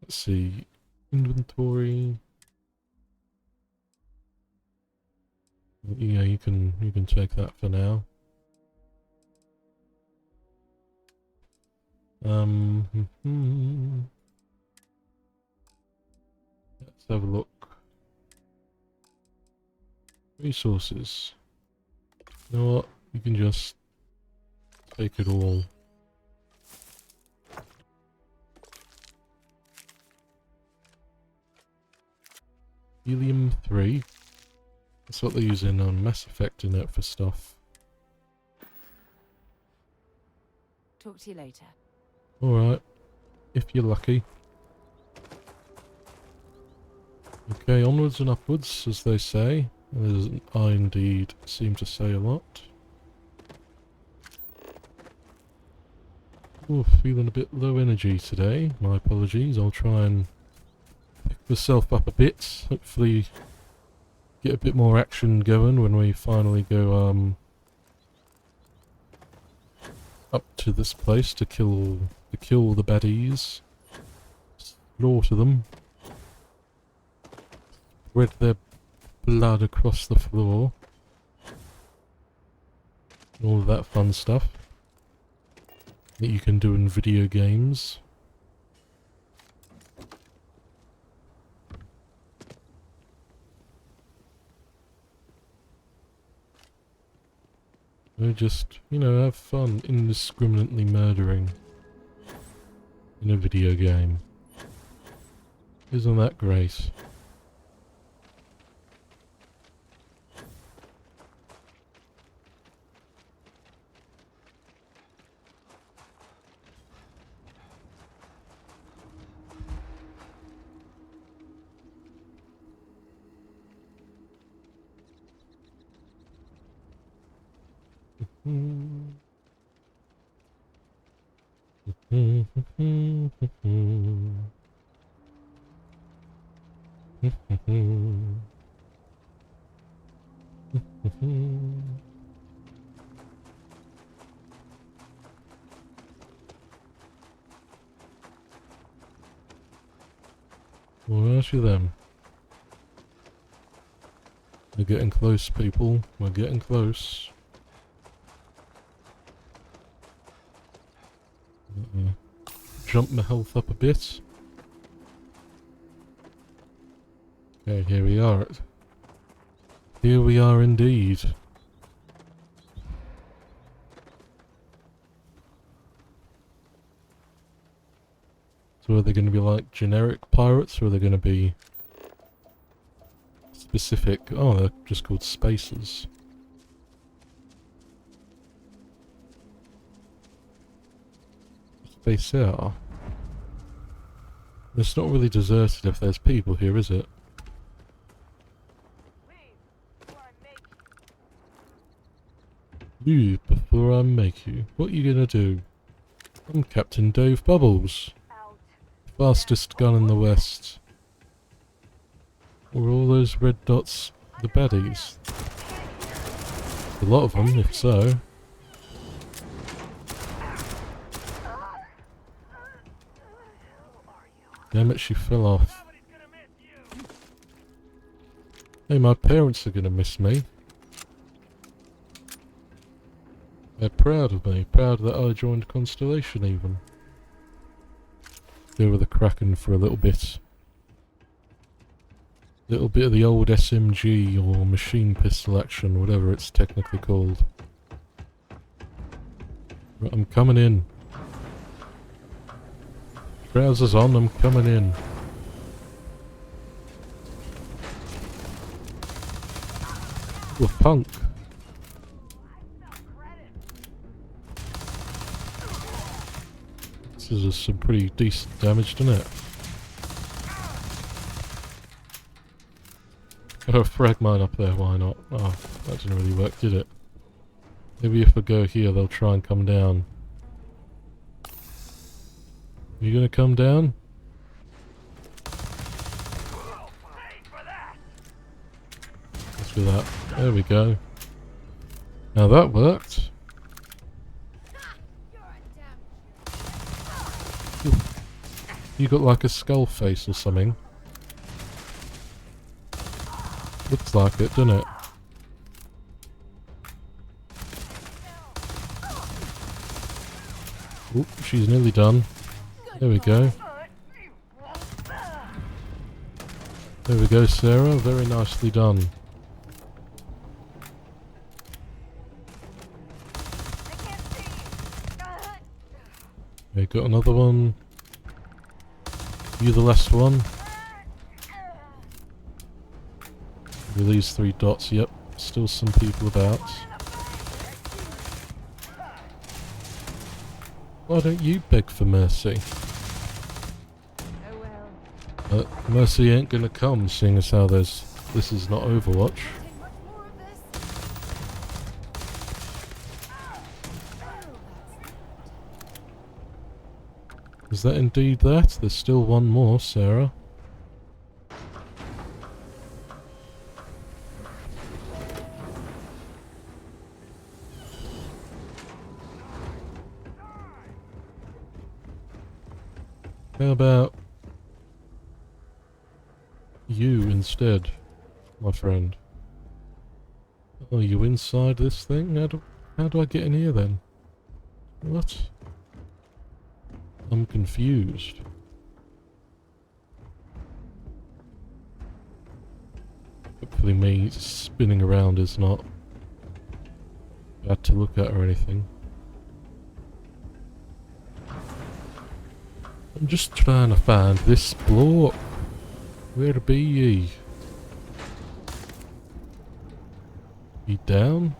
Let's see. Inventory. Yeah, you can take that for now. Let's have a look. Resources. You know what? You can just take it all. Helium-3. That's what they're using on Mass Effect in it for stuff. Talk to you later. Alright. If you're lucky. Okay, onwards and upwards, as they say. As I indeed seem to say a lot. Oh, feeling a bit low energy today. My apologies. I'll try and pick myself up a bit. Hopefully get a bit more action going when we finally go up to this place to kill the baddies. Slaughter them. Spread their blood across the floor. All of that fun stuff that you can do in video games. Or just, you know, have fun indiscriminately murdering in a video game. Isn't that great? Where are you then? We're getting close, people. We're getting close. Jump my health up a bit. Okay, here we are. Here we are indeed. So are they going to be like generic pirates, or are they going to be specific? Oh, they're just called spacers. Spacer. It's not really deserted if there's people here, is it? Leave before I make you. What are you gonna do? I'm Captain Dave Bubbles. Fastest gun in the West. Were all those red dots the baddies? A lot of them, if so. Damn it, she fell off. Hey, my parents are gonna miss me. They're proud of me, proud that I joined Constellation even. Go with the Kraken for a little bit. Little bit of the old SMG or machine pistol action, whatever it's technically called. Right, I'm coming in. Trousers on, I'm coming in. Ooh, a punk. This is some pretty decent damage, doesn't it? Got a frag mine up there, why not? Oh, that didn't really work, did it? Maybe if I go here, they'll try and come down. You gonna come down? Let's do that. There we go. Now that worked. Ooh. You got like a skull face or something. Looks like it, doesn't it? Oop, she's nearly done. There we go. There we go, Sarah. Very nicely done. Okay, got another one. You the last one. With these 3 dots, yep. Still some people about. Why don't you beg for mercy? Mercy ain't gonna come, seeing as how this is not Overwatch. Is that indeed that? There's still one more, Sarah. How about you instead, my friend? Are you inside this thing? How do I get in here then? What? I'm confused. Hopefully me spinning around is not bad to look at or anything. I'm just trying to find this block. Where be ye? You down?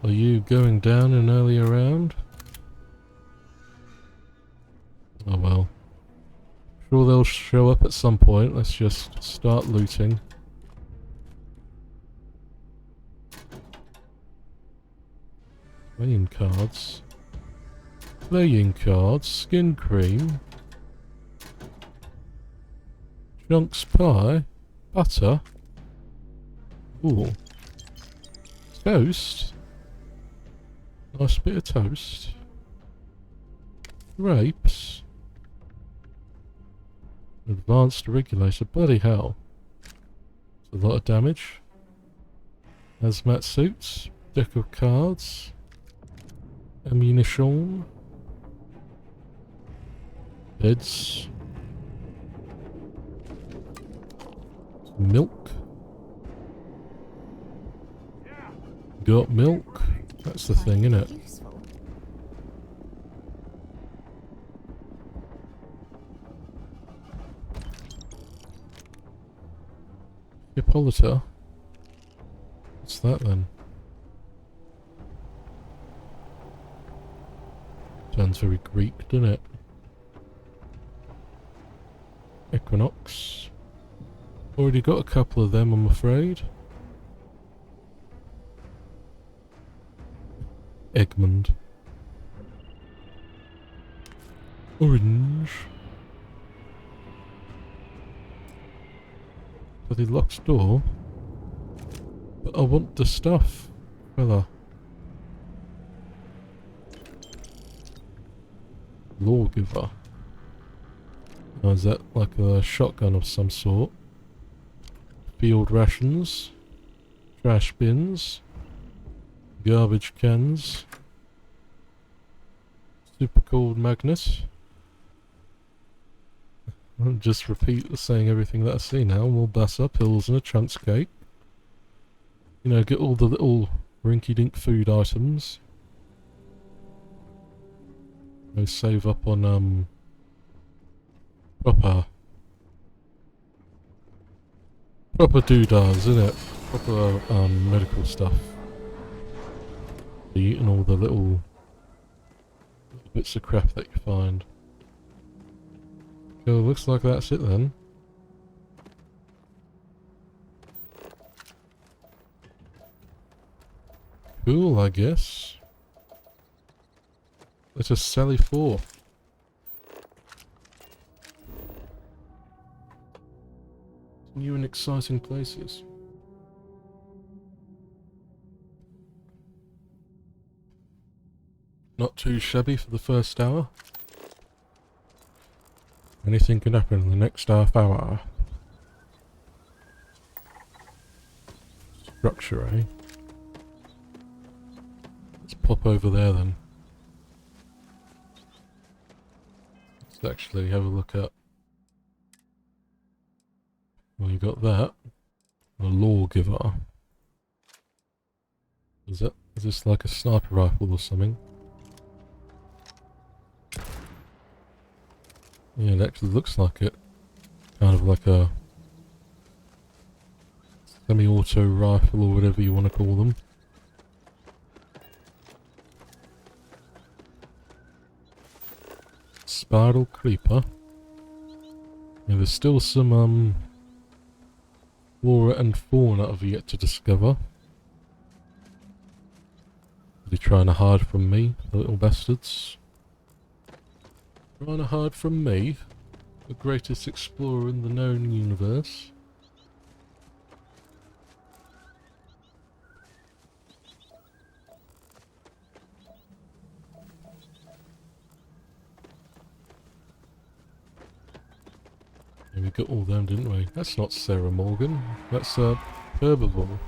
Are you going down an earlier round? Oh well. Sure they'll show up at some point. Let's just start looting. Playing cards. Playing cards. Skin cream. Chunks pie. Butter. Ooh. Toast. Nice bit of toast. Grapes. Advanced regulator. Bloody hell. It's a lot of damage. Hazmat suits. Deck of cards. Ammunition. Beds. Milk. Got milk. That's the thing, innit? Hippolyta? What's that then? Sounds very Greek, doesn't it? Equinox. Already got a couple of them, I'm afraid. Egmont. Orange. For the locked door. But I want the stuff, fella. Lawgiver. Oh, is that like a shotgun of some sort? Field rations. Trash bins. Garbage cans. Super cold magnet. I'll just repeat saying everything that I see now. More bus up hills and a chunks cake. You know, get all the little rinky-dink food items. Go save up on proper doodahs, isn't it? Proper medical stuff. Eating all the little bits of crap that you find. Cool, looks like that's it then. Cool, I guess. Let us sally forth. New and exciting places. Not too shabby for the first hour. Anything can happen in the next half hour. Structure, eh? Let's pop over there then. Let's actually have a look at... Well, you got that. A lawgiver. Is this like a sniper rifle or something? Yeah, it actually looks like it. Kind of like a semi-auto rifle or whatever you want to call them. Spiral creeper. Yeah, there's still some flora and fauna I've yet to discover. They're trying to hide from me, the little bastards. Trying to hide from me, the greatest explorer in the known universe. Yeah, we got all them, didn't we? That's not Sarah Morgan. That's a herbivore.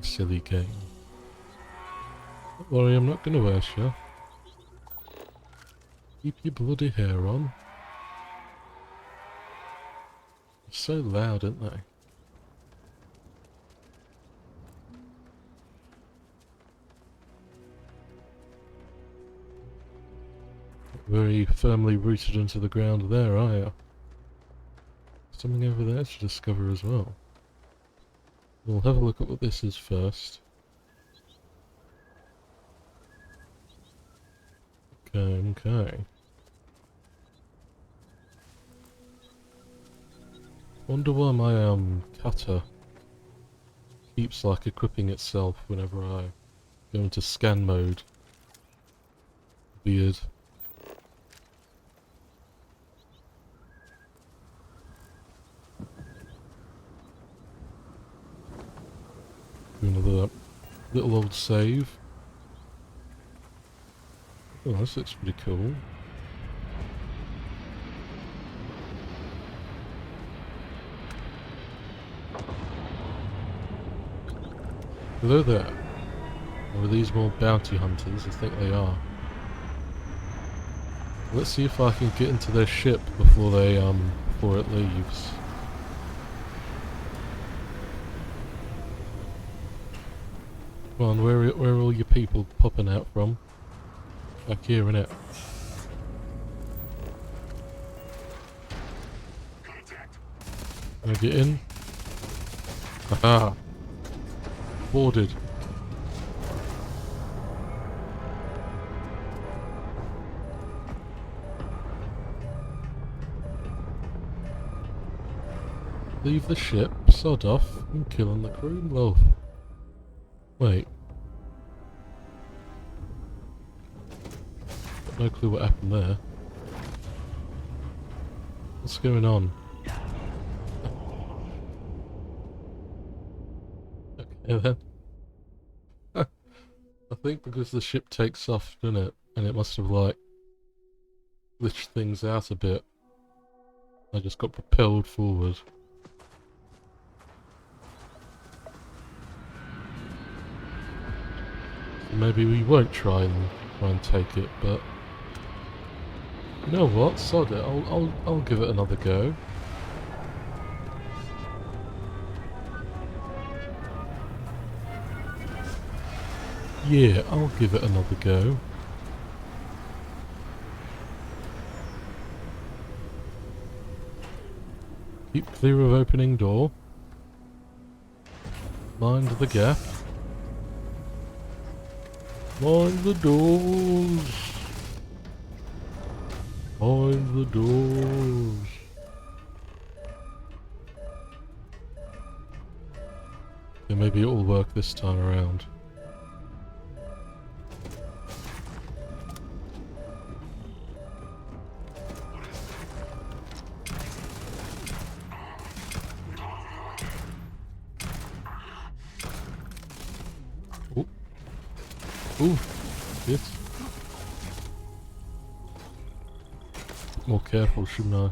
Silly game. Don't worry, I'm not going to hurt you. Keep your bloody hair on. They're so loud, aren't they? Very firmly rooted into the ground there, are you? Something over there to discover as well. We'll have a look at what this is first. Okay. Wonder why my cutter keeps like equipping itself whenever I go into scan mode. Weird. Do another little old save. Oh, this looks pretty cool. Hello there. Or are these more bounty hunters? I think they are. Let's see if I can get into their ship before they before it leaves. Come on, where are all your people popping out from? Back here, innit? Contact. Can I get in? Haha! Boarded. Leave the ship, sod off, and killing the crew, love. Wait. Got no clue what happened there. What's going on? Okay then. I think because the ship takes off, doesn't it? And it must have like glitched things out a bit. I just got propelled forward. So maybe we won't try and take it, but you know what? Sod it. I'll give it another go. Yeah, I'll give it another go. Keep clear of opening door. Mind the gap. Mind the doors. Mind the doors. Yeah, maybe it'll work this time around. Ooh, shit. More careful, shouldn't I?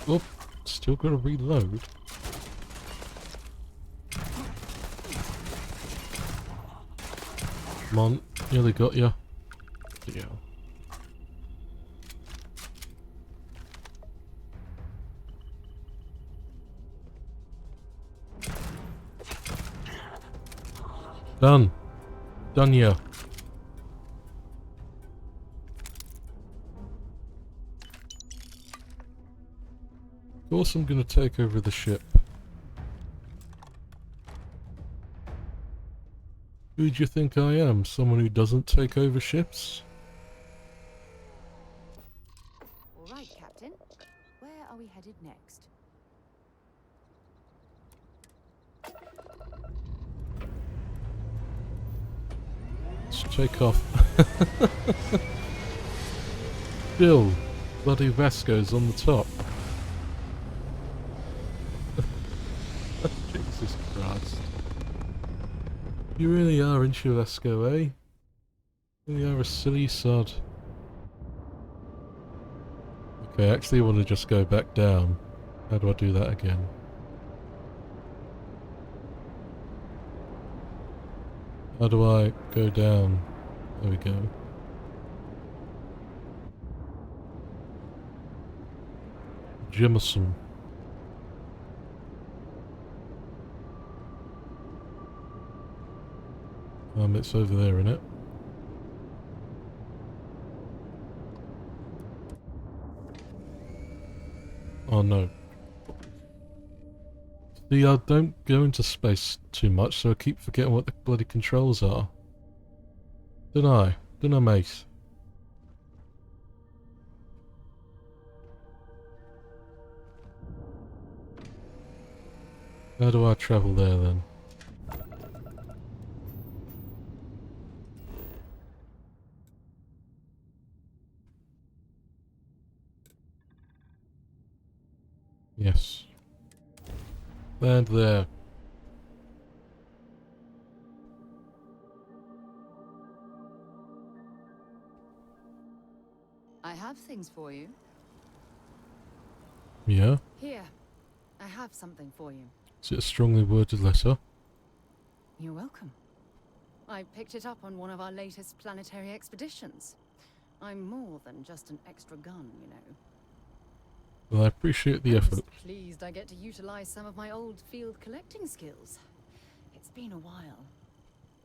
Oh, still gotta reload. Come on, nearly got ya. Yeah. Done. Done ya. Of course I'm gonna take over the ship. Who do you think I am? Someone who doesn't take over ships? All right, Captain. Where are we headed next? Let's take off. Still, bloody Vasco's on the top. Jesus Christ. You really are into Vasco, eh? You really are a silly sod. Okay, I actually want to just go back down. How do I do that again? How do I go down? There we go. Jimison. It's over there, isn't it? Oh no. See, I don't go into space too much, so I keep forgetting what the bloody controls are. Don't I? Don't I, mate? How do I travel there then? Yes. Land there. I have things for you. Yeah? Here, I have something for you. Is it a strongly worded letter? You're welcome. I picked it up on one of our latest planetary expeditions. I'm more than just an extra gun, you know. Well, I appreciate the effort. I'm pleased I get to utilize some of my old field collecting skills. It's been a while.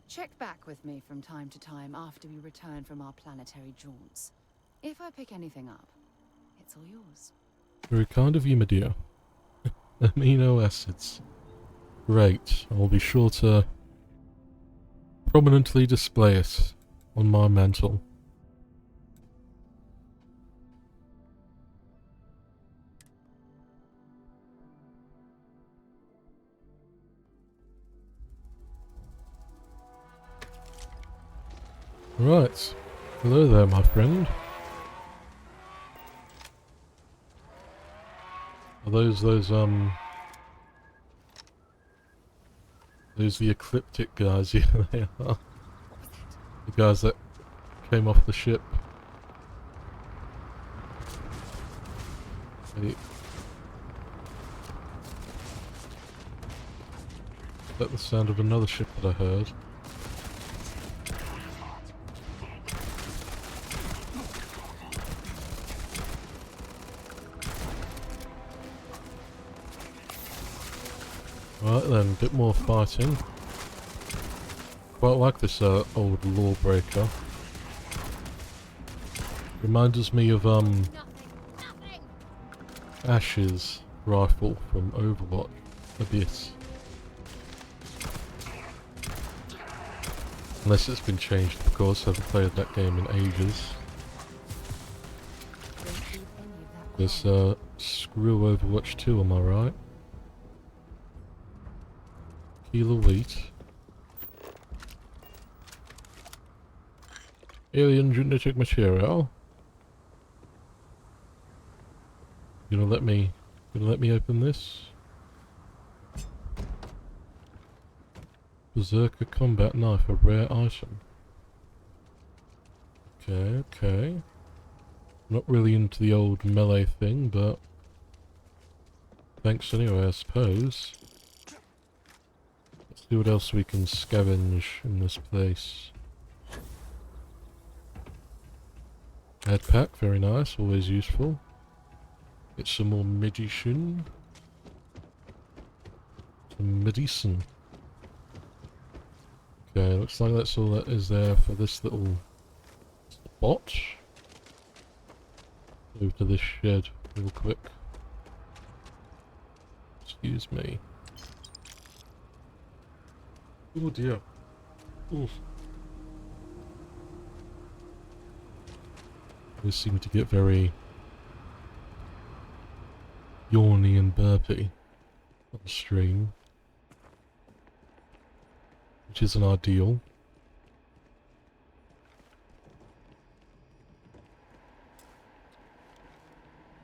Check back with me from time to time after we return from our planetary jaunts. If I pick anything up, it's all yours. Very kind of you, my dear. Amino acids. Great. I'll be sure to prominently display it on my mantle. Right. Hello there, my friend. Are those the ecliptic guys? Yeah, they are. The guys that came off the ship. Is that the sound of another ship that I heard? Right then, a bit more fighting. Quite like this old lawbreaker. Reminds me of Ash's rifle from Overwatch a bit. Unless it's been changed, of course. I haven't played that game in ages. This screw Overwatch 2, am I right? Kilo wheat. Alien genetic material. You gonna let me open this? Berserker combat knife, a rare item. Okay, okay. Not really into the old melee thing, but thanks anyway, I suppose. Let's see what else we can scavenge in this place. Head pack, very nice, always useful. Get some more medicine. Some medicine. Okay, looks like that's all that is there for this little spot. Move to this shed real quick. Excuse me. Oh dear. Oof. We seem to get very yawny and burpy on stream, which isn't ideal.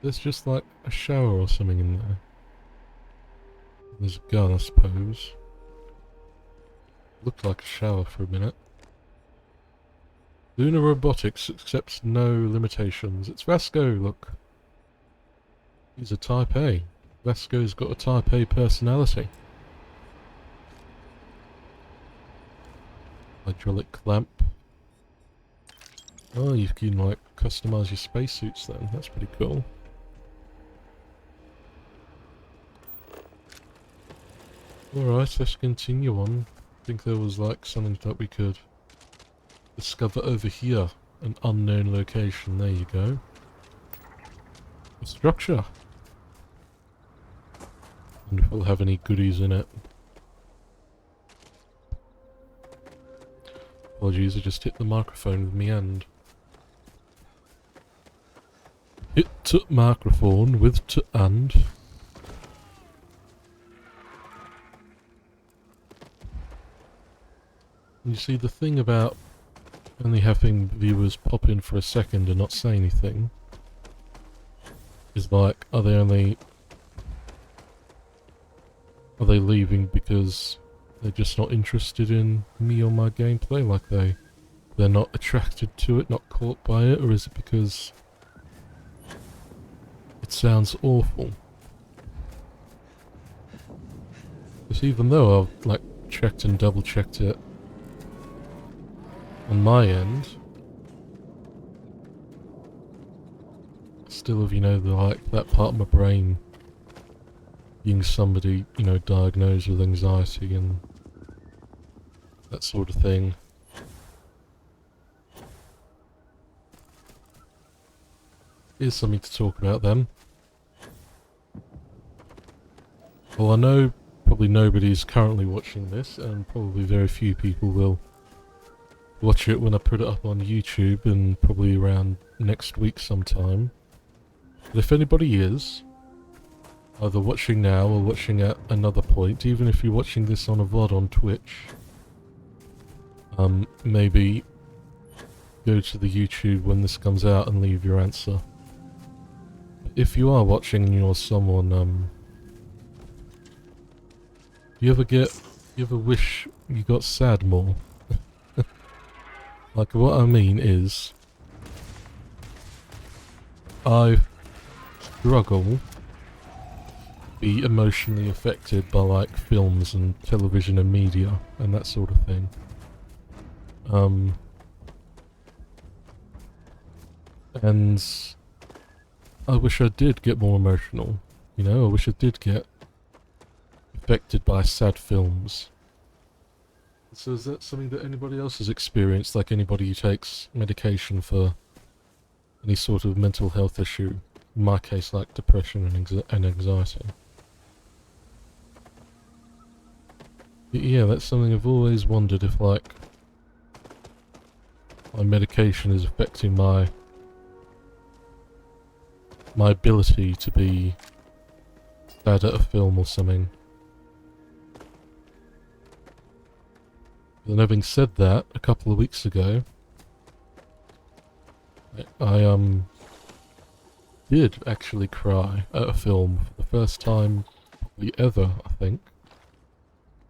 There's just like a shower or something in there. There's a gun, I suppose. Looked like a shower for a minute. Lunar Robotics accepts no limitations. It's Vasco, look. He's a Type A. Vasco's got a Type A personality. Hydraulic clamp. Oh, you can like customize your spacesuits then. That's pretty cool. Alright, let's continue on. I think there was like something that we could discover over here. An unknown location. There you go. A structure. Wonder if it'll have any goodies in it. Apologies, I just hit the microphone with me hand. Hit the microphone with the hand. You see, the thing about only having viewers pop in for a second and not say anything is like, are they leaving because they're just not interested in me or my gameplay? Like they're not attracted to it, not caught by it, or is it because it sounds awful? Because even though I've like checked and double checked it on my end, still have, you know, that part of my brain being somebody, you know, diagnosed with anxiety and that sort of thing. Here's something to talk about then. Well, I know probably nobody's currently watching this, and probably very few people will watch it when I put it up on YouTube, and probably around next week sometime. But if anybody is, either watching now or watching at another point, even if you're watching this on a VOD on Twitch, maybe go to the YouTube when this comes out and leave your answer. If you are watching and you're someone, you ever wish you got sad more? Like, what I mean is, I struggle to be emotionally affected by, like, films and television and media and that sort of thing. And I wish I did get more emotional, you know? I wish I did get affected by sad films. So is that something that anybody else has experienced, like anybody who takes medication for any sort of mental health issue? In my case, like depression and anxiety. But yeah, that's something I've always wondered if, like, my medication is affecting my ability to be sad at a film or something. And having said that, a couple of weeks ago, I did actually cry at a film for the first time probably ever, I think.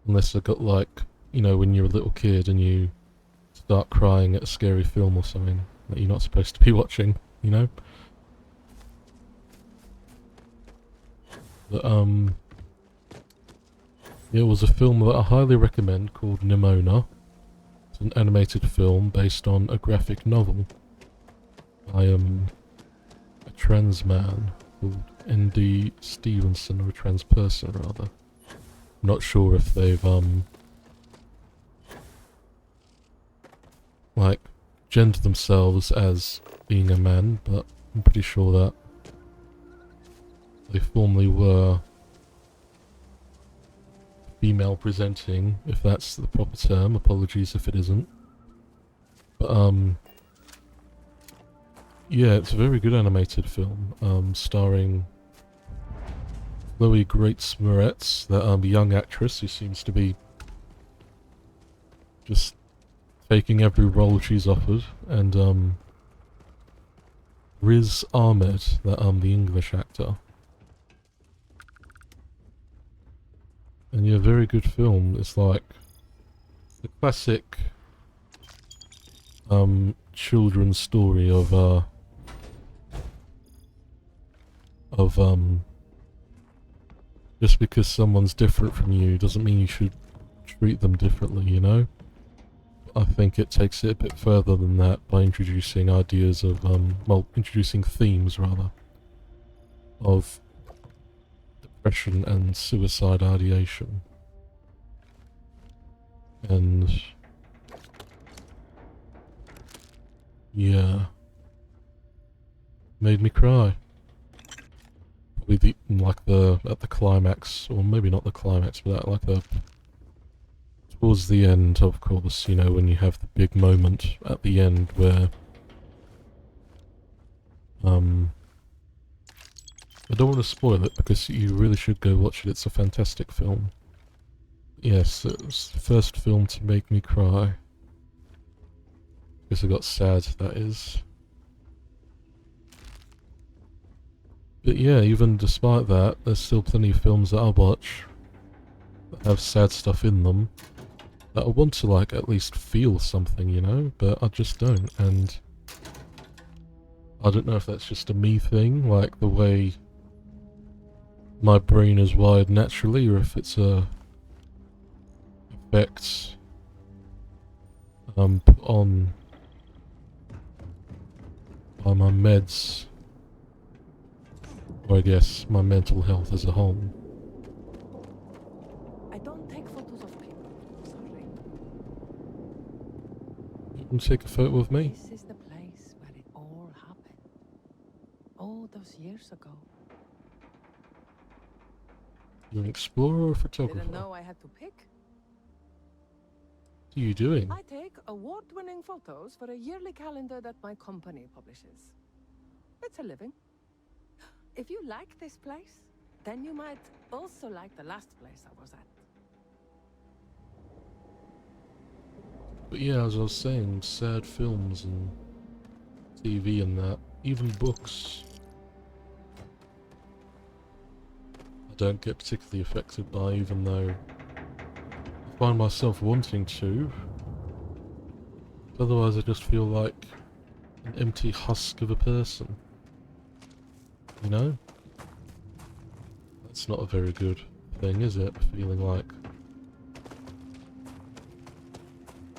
Unless I got, like, you know, when you're a little kid and you start crying at a scary film or something that you're not supposed to be watching, you know? But, it was a film that I highly recommend called Nimona. It's an animated film based on a graphic novel by a trans man called N.D. Stevenson, or a trans person rather. I'm not sure if they've like gendered themselves as being a man, but I'm pretty sure that they formerly were female presenting, if that's the proper term. Apologies if it isn't. But yeah, it's a very good animated film, starring Chloe Grace Moretz, that young actress who seems to be just taking every role she's offered, and Riz Ahmed, that the English actor. And yeah, very good film. It's like the classic children's story of just because someone's different from you doesn't mean you should treat them differently, you know? I think it takes it a bit further than that by introducing ideas of well, introducing themes rather of depression and suicide ideation. And yeah, made me cry. Probably at the climax, or maybe not the climax, but at like towards the end, of course, you know, when you have the big moment at the end where I don't want to spoil it because you really should go watch it. It's a fantastic film. Yes, it was the first film to make me cry. Because I got sad, that is. But yeah, even despite that, there's still plenty of films that I watch that have sad stuff in them that I want to, like, at least feel something, you know? But I just don't, and I don't know if that's just a me thing, like the way my brain is wired naturally, or if it's a effect put on by my meds, or I guess my mental health as a whole. I don't take photos of people, sorry. You can take a photo of me. This is the place where it all happened. All those years ago. You're an explorer or a photographer? Didn't know I had to pick. What are you doing? I take award-winning photos for a yearly calendar that my company publishes. It's a living. If you like this place, then you might also like the last place I was at. But yeah, as I was saying, sad films and TV and that, even books, I don't get particularly affected by, even though I find myself wanting to. Otherwise I just feel like an empty husk of a person. You know? That's not a very good thing, is it? Feeling like...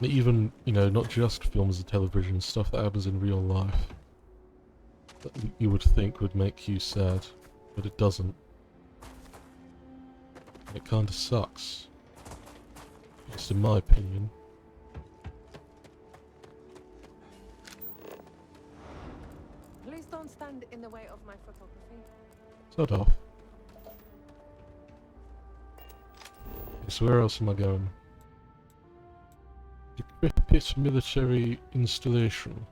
Even, you know, not just films and television, stuff that happens in real life that you would think would make you sad, but it doesn't. It kinda sucks. Just in my opinion. Please don't stand in the way of my photography. Sort of. Okay, so where else am I going? Decrepit military installation.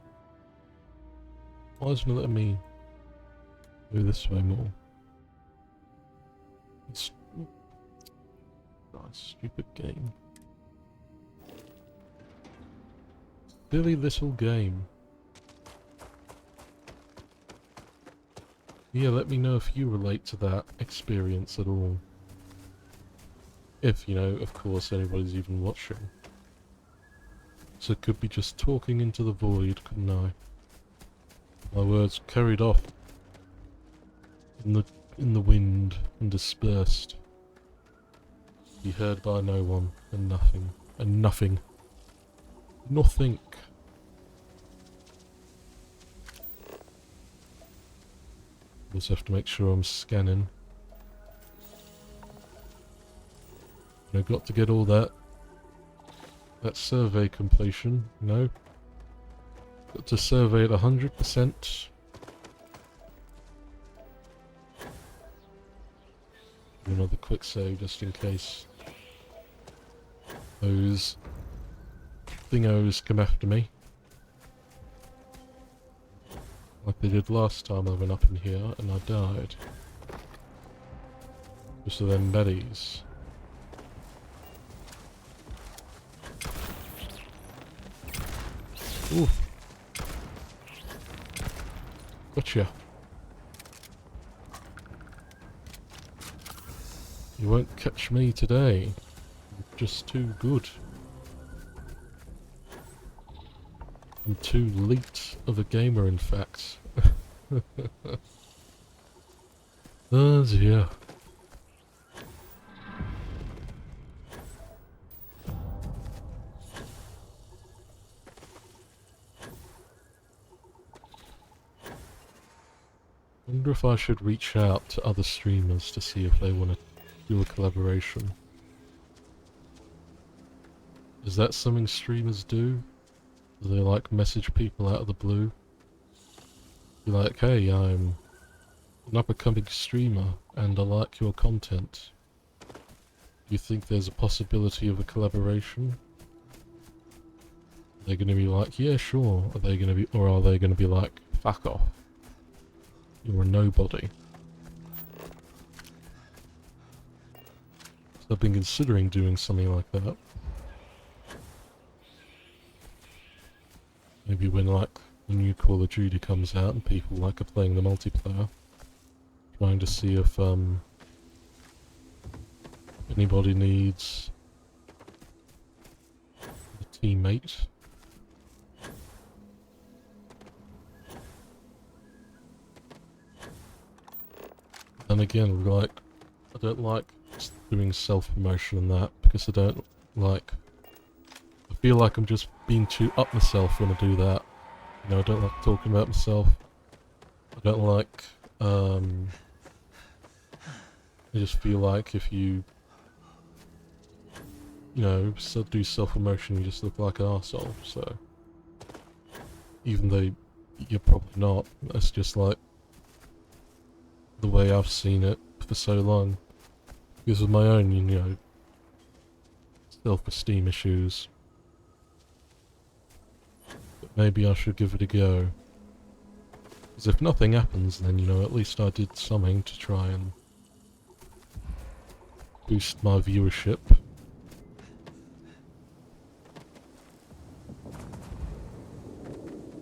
Why isn't it letting me go this way more? It's... Nice, stupid game. Silly little game. Yeah, let me know if you relate to that experience at all. If, you know, of course, anybody's even watching. So it could be just talking into the void, couldn't I? My words carried off in the wind and dispersed. Be heard by no one and nothing. And nothing. Nothing. Just have to make sure I'm scanning. I've got to get all that survey completion, you know. Got to survey it 100%. Do another quick save just in case those thingos come after me. Like they did last time I went up in here and I died. Just of them baddies. Ooh. Gotcha. You won't catch me today. I'm just too good. I'm too elite of a gamer, in fact. Oh dear. I wonder if I should reach out to other streamers to see if they want to do a collaboration. Is that something streamers do? Do they like message people out of the blue? Be like, hey, I'm an up-and-coming streamer and I like your content. Do you think there's a possibility of a collaboration? Are they gonna be like, yeah, sure. Are they gonna be, or are they gonna be like, fuck off? You're a nobody. So I've been considering doing something like that. Maybe when like the new Call of Duty comes out and people like are playing the multiplayer, trying to see if anybody needs a teammate. And again, like, I don't like doing self-promotion and that, because I don't like... I feel like I'm just being too up myself when I do that. You know, I don't like talking about myself. I don't like, I just feel like if you know, do self-promotion, you just look like an arsehole, so... Even though you're probably not, that's just like the way I've seen it for so long. because of my own, you know, self-esteem issues. But maybe I should give it a go. Because if nothing happens, then, you know, at least I did something to try and boost my viewership.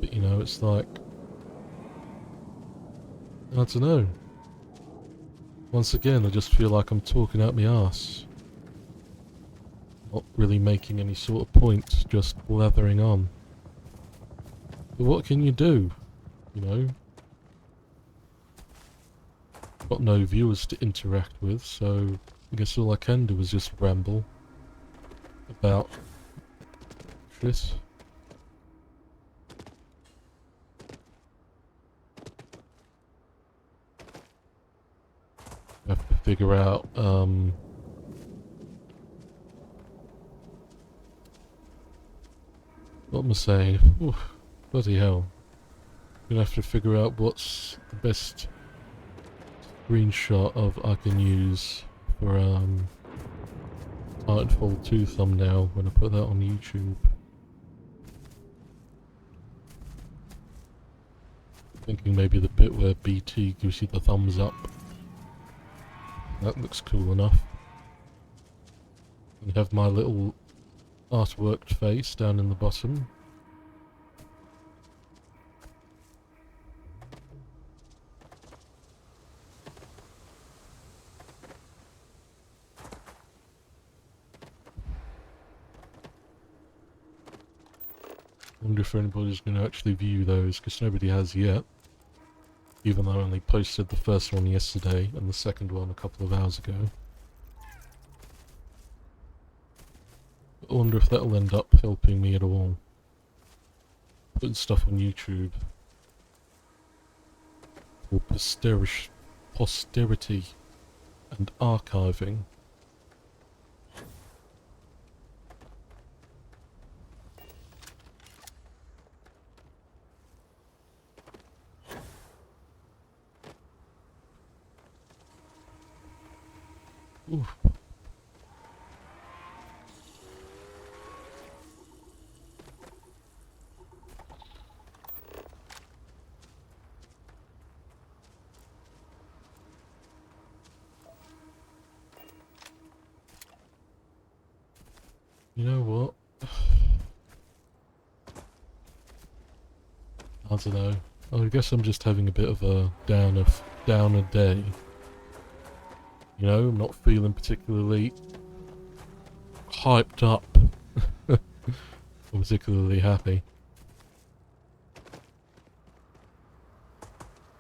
But, you know, it's like, I don't know. Once again, I just feel like I'm talking out my arse. Not really making any sort of point, just blathering on. But what can you do? You know? Got no viewers to interact with, so I guess all I can do is just ramble about shit. I have to figure out, what am I saying? Oof, bloody hell. I'm gonna have to figure out what's the best screenshot of I can use for, Titanfall 2 thumbnail when I put that on YouTube. Thinking maybe the bit where BT gives you the thumbs up. That looks cool enough. And have my little artworked face down in the bottom. Wonder if anybody's going to actually view those, because nobody has yet. Even though I only posted the first one yesterday and the second one a couple of hours ago. I wonder if that'll end up helping me at all. Putting stuff on YouTube. For posterity and archiving. Oof. You know what? I don't know. I guess I'm just having a bit of a downer day. You know, I'm not feeling particularly hyped up. Or particularly happy.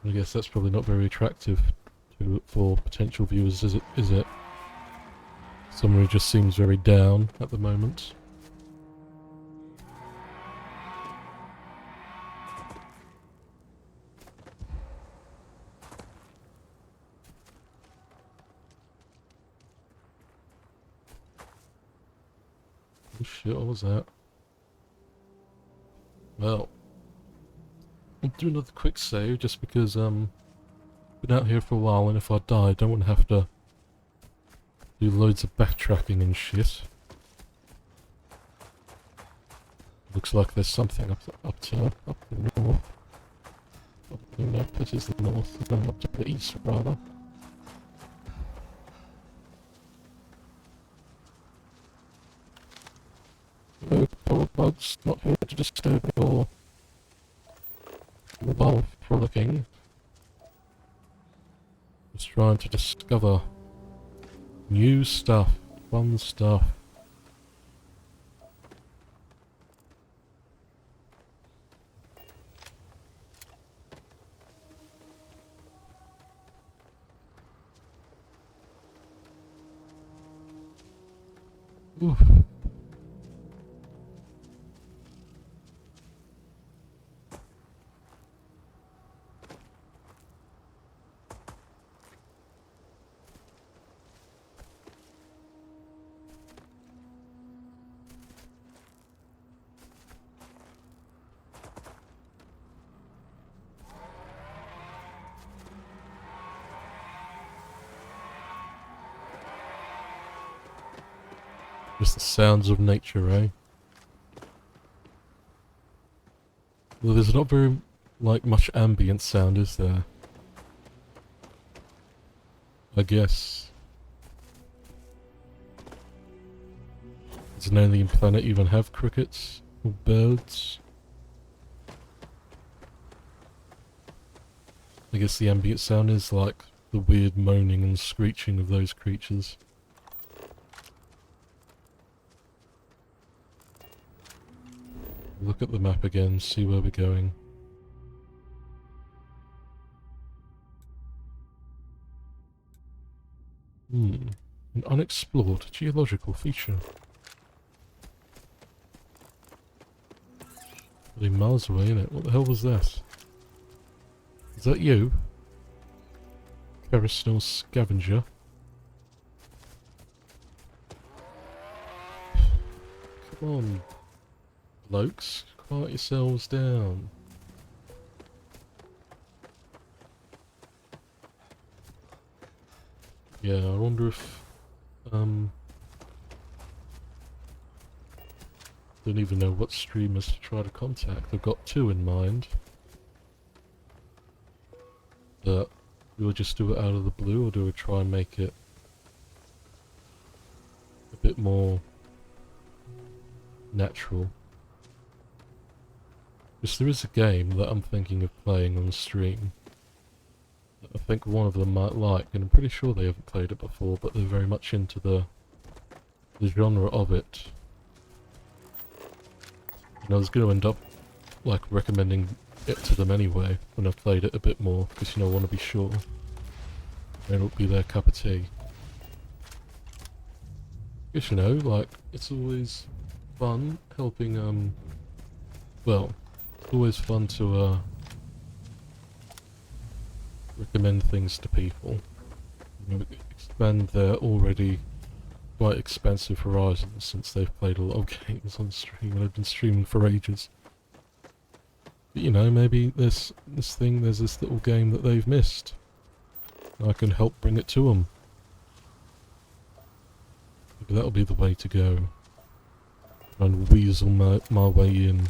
I guess that's probably not very attractive for potential viewers, is it? Someone who just seems very down at the moment. Oh shit, what was that? Well, I'll do another quick save just because been out here for a while, and if I die I don't want to have to do loads of backtracking and shit. Looks like there's something up the north. This is the north, going up to the east rather. No poor bugs, not here to disturb your mobile frolicking. Just trying to discover new stuff, fun stuff. Oof. Just the sounds of nature, eh? Well, there's not very, like, much ambient sound, is there? I guess. Does an alien planet even have crickets? Or birds? I guess the ambient sound is like the weird moaning and screeching of those creatures. Look at the map again, see where we're going. An unexplored geological feature. Really miles away, innit? What the hell was that? Is that you? Peristal scavenger. Come on, blokes, quiet yourselves down. Yeah, I wonder if, don't even know what streamers to try to contact. I've got two in mind. But do I just do it out of the blue, or do I try and make it a bit more natural? Because there is a game that I'm thinking of playing on stream that I think one of them might like, and I'm pretty sure they haven't played it before, but they're very much into the genre of it. And I was going to end up like recommending it to them anyway when I've played it a bit more, because I want to be sure it will be their cup of tea. Because like, it's always fun helping, well, it's always fun to recommend things to people. Expand their already quite expansive horizons, since they've played a lot of games on stream, and I've been streaming for ages. But maybe there's this little game that they've missed. I can help bring it to them. Maybe that'll be the way to go. Try and weasel my way in.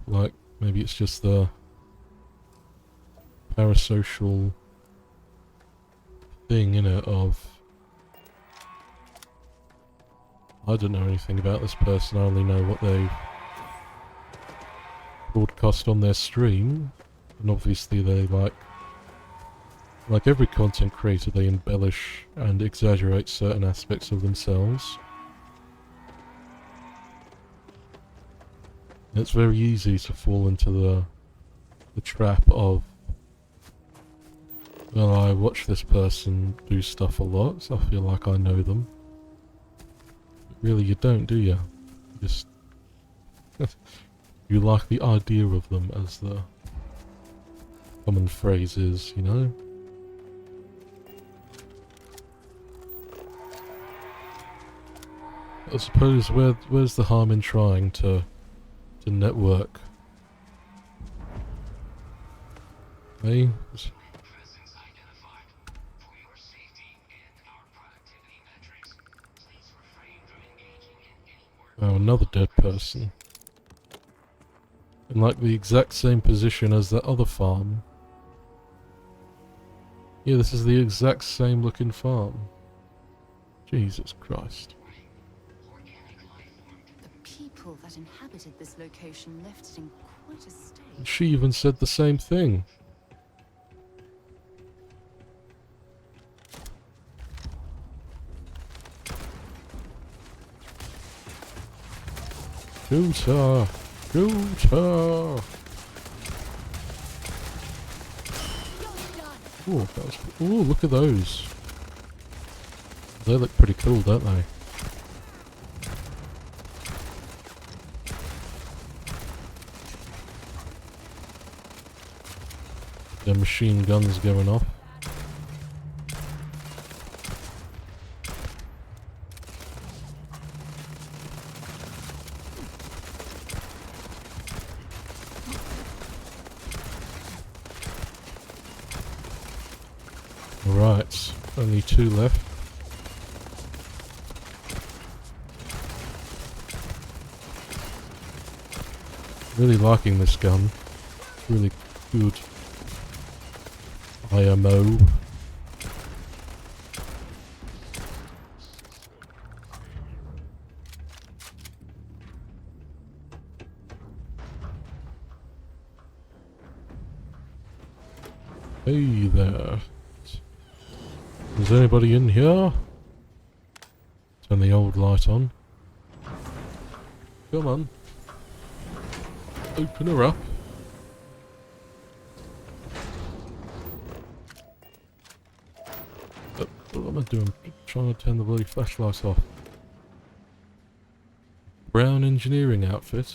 Like, maybe it's just the parasocial thing, innit, of I don't know anything about this person, I only know what they broadcast on their stream, and obviously they like every content creator, they embellish and exaggerate certain aspects of themselves. And it's very easy to fall into the trap of, well, I watch this person do stuff a lot, so I feel like I know them. Really, you don't, do you? You just you like the idea of them, as the common phrase is, I suppose where's the harm in trying to network? Hey? Oh, another dead person. In like the exact same position as that other farm. Yeah, this is the exact same looking farm. Jesus Christ. The people that inhabited this location left it in quite a state. She even said the same thing. Shoot her! Shoot her! Oh, look at those. They look pretty cool, don't they? The machine guns going off. Alright, only 2 left. Really liking this gun. Really good IMO. Hey there. Is anybody in here? Turn the old light on. Come on. Open her up. What am I doing? Trying to turn the bloody flashlight off. Brown engineering outfit.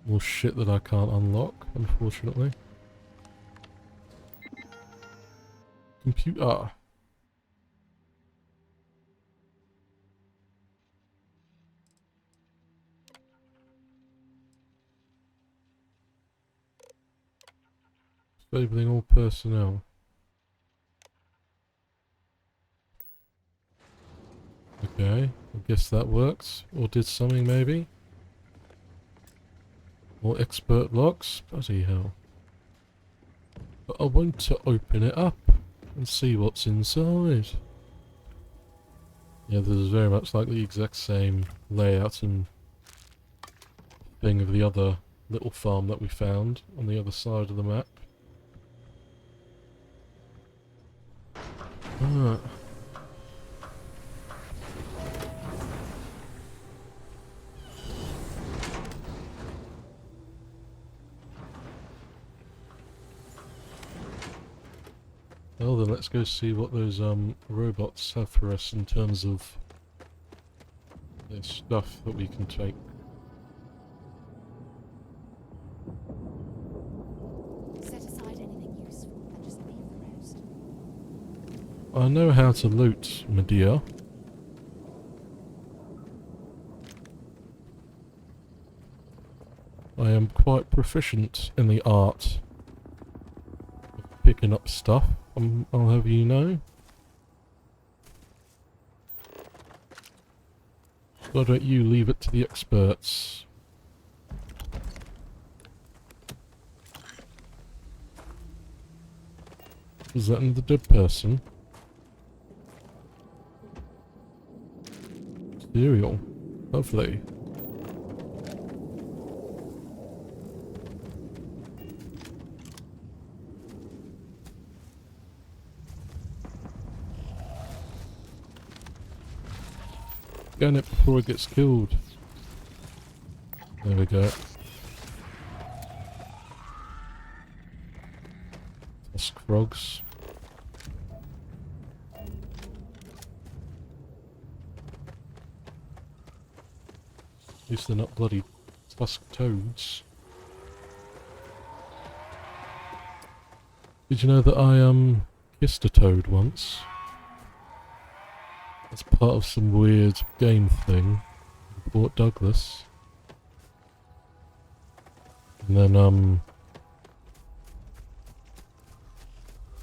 More shit that I can't unlock, unfortunately. Computer. Disabling all personnel. Okay, I guess that works. Or did something maybe? More expert locks? Bloody hell. But I want to open it up and see what's inside. Yeah, this is very much like the exact same layout and thing of the other little farm that we found on the other side of the map. Ah. Well then, let's go see what those robots have for us in terms of the stuff that we can take. Set aside anything useful and just leave the rest. I know how to loot, my dear. I am quite proficient in the art of picking up stuff. I'll have you know. Why don't you leave it to the experts? Was that another dead person? Cereal. Lovely. Gun it before it gets killed. There we go. Tusk frogs. At least they're not bloody tusk toads. Did you know that I kissed a toad once? As part of some weird game thing in Port Douglas. And then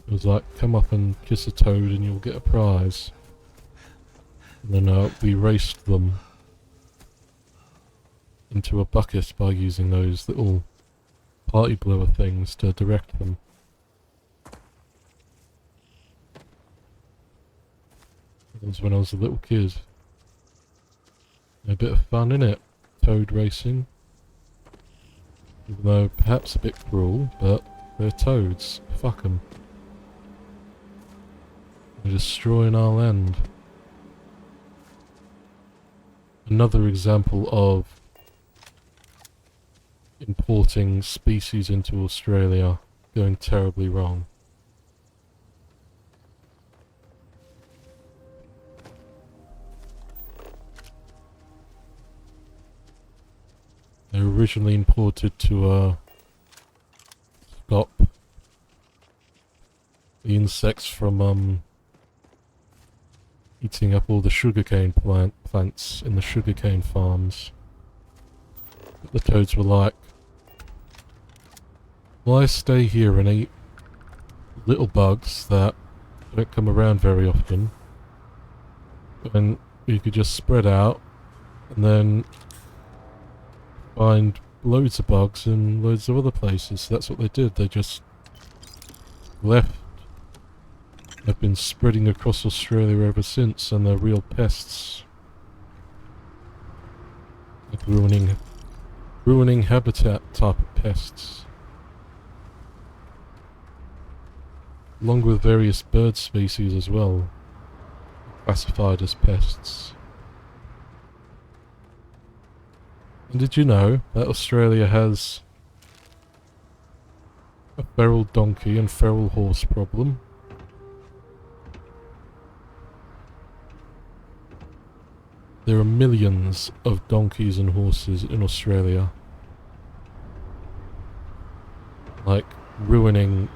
it was like, come up and kiss a toad and you'll get a prize. And then we raced them into a bucket by using those little party blower things to direct them. That was when I was a little kid. A bit of fun, innit? Toad racing. Even though perhaps a bit cruel, but they're toads. Fuck them. They're destroying our land. Another example of importing species into Australia going terribly wrong. They were originally imported to stop the insects from eating up all the sugarcane plants in the sugarcane farms. But the toads were like, Why stay here and eat little bugs that don't come around very often when you could just spread out and then find loads of bugs in loads of other places? That's what they did. They just left. They've been spreading across Australia ever since, and they're real pests. Like ruining habitat type of pests. Along with various bird species as well, classified as pests. And did you know that Australia has a feral donkey and feral horse problem? There are millions of donkeys and horses in Australia. Like, ruining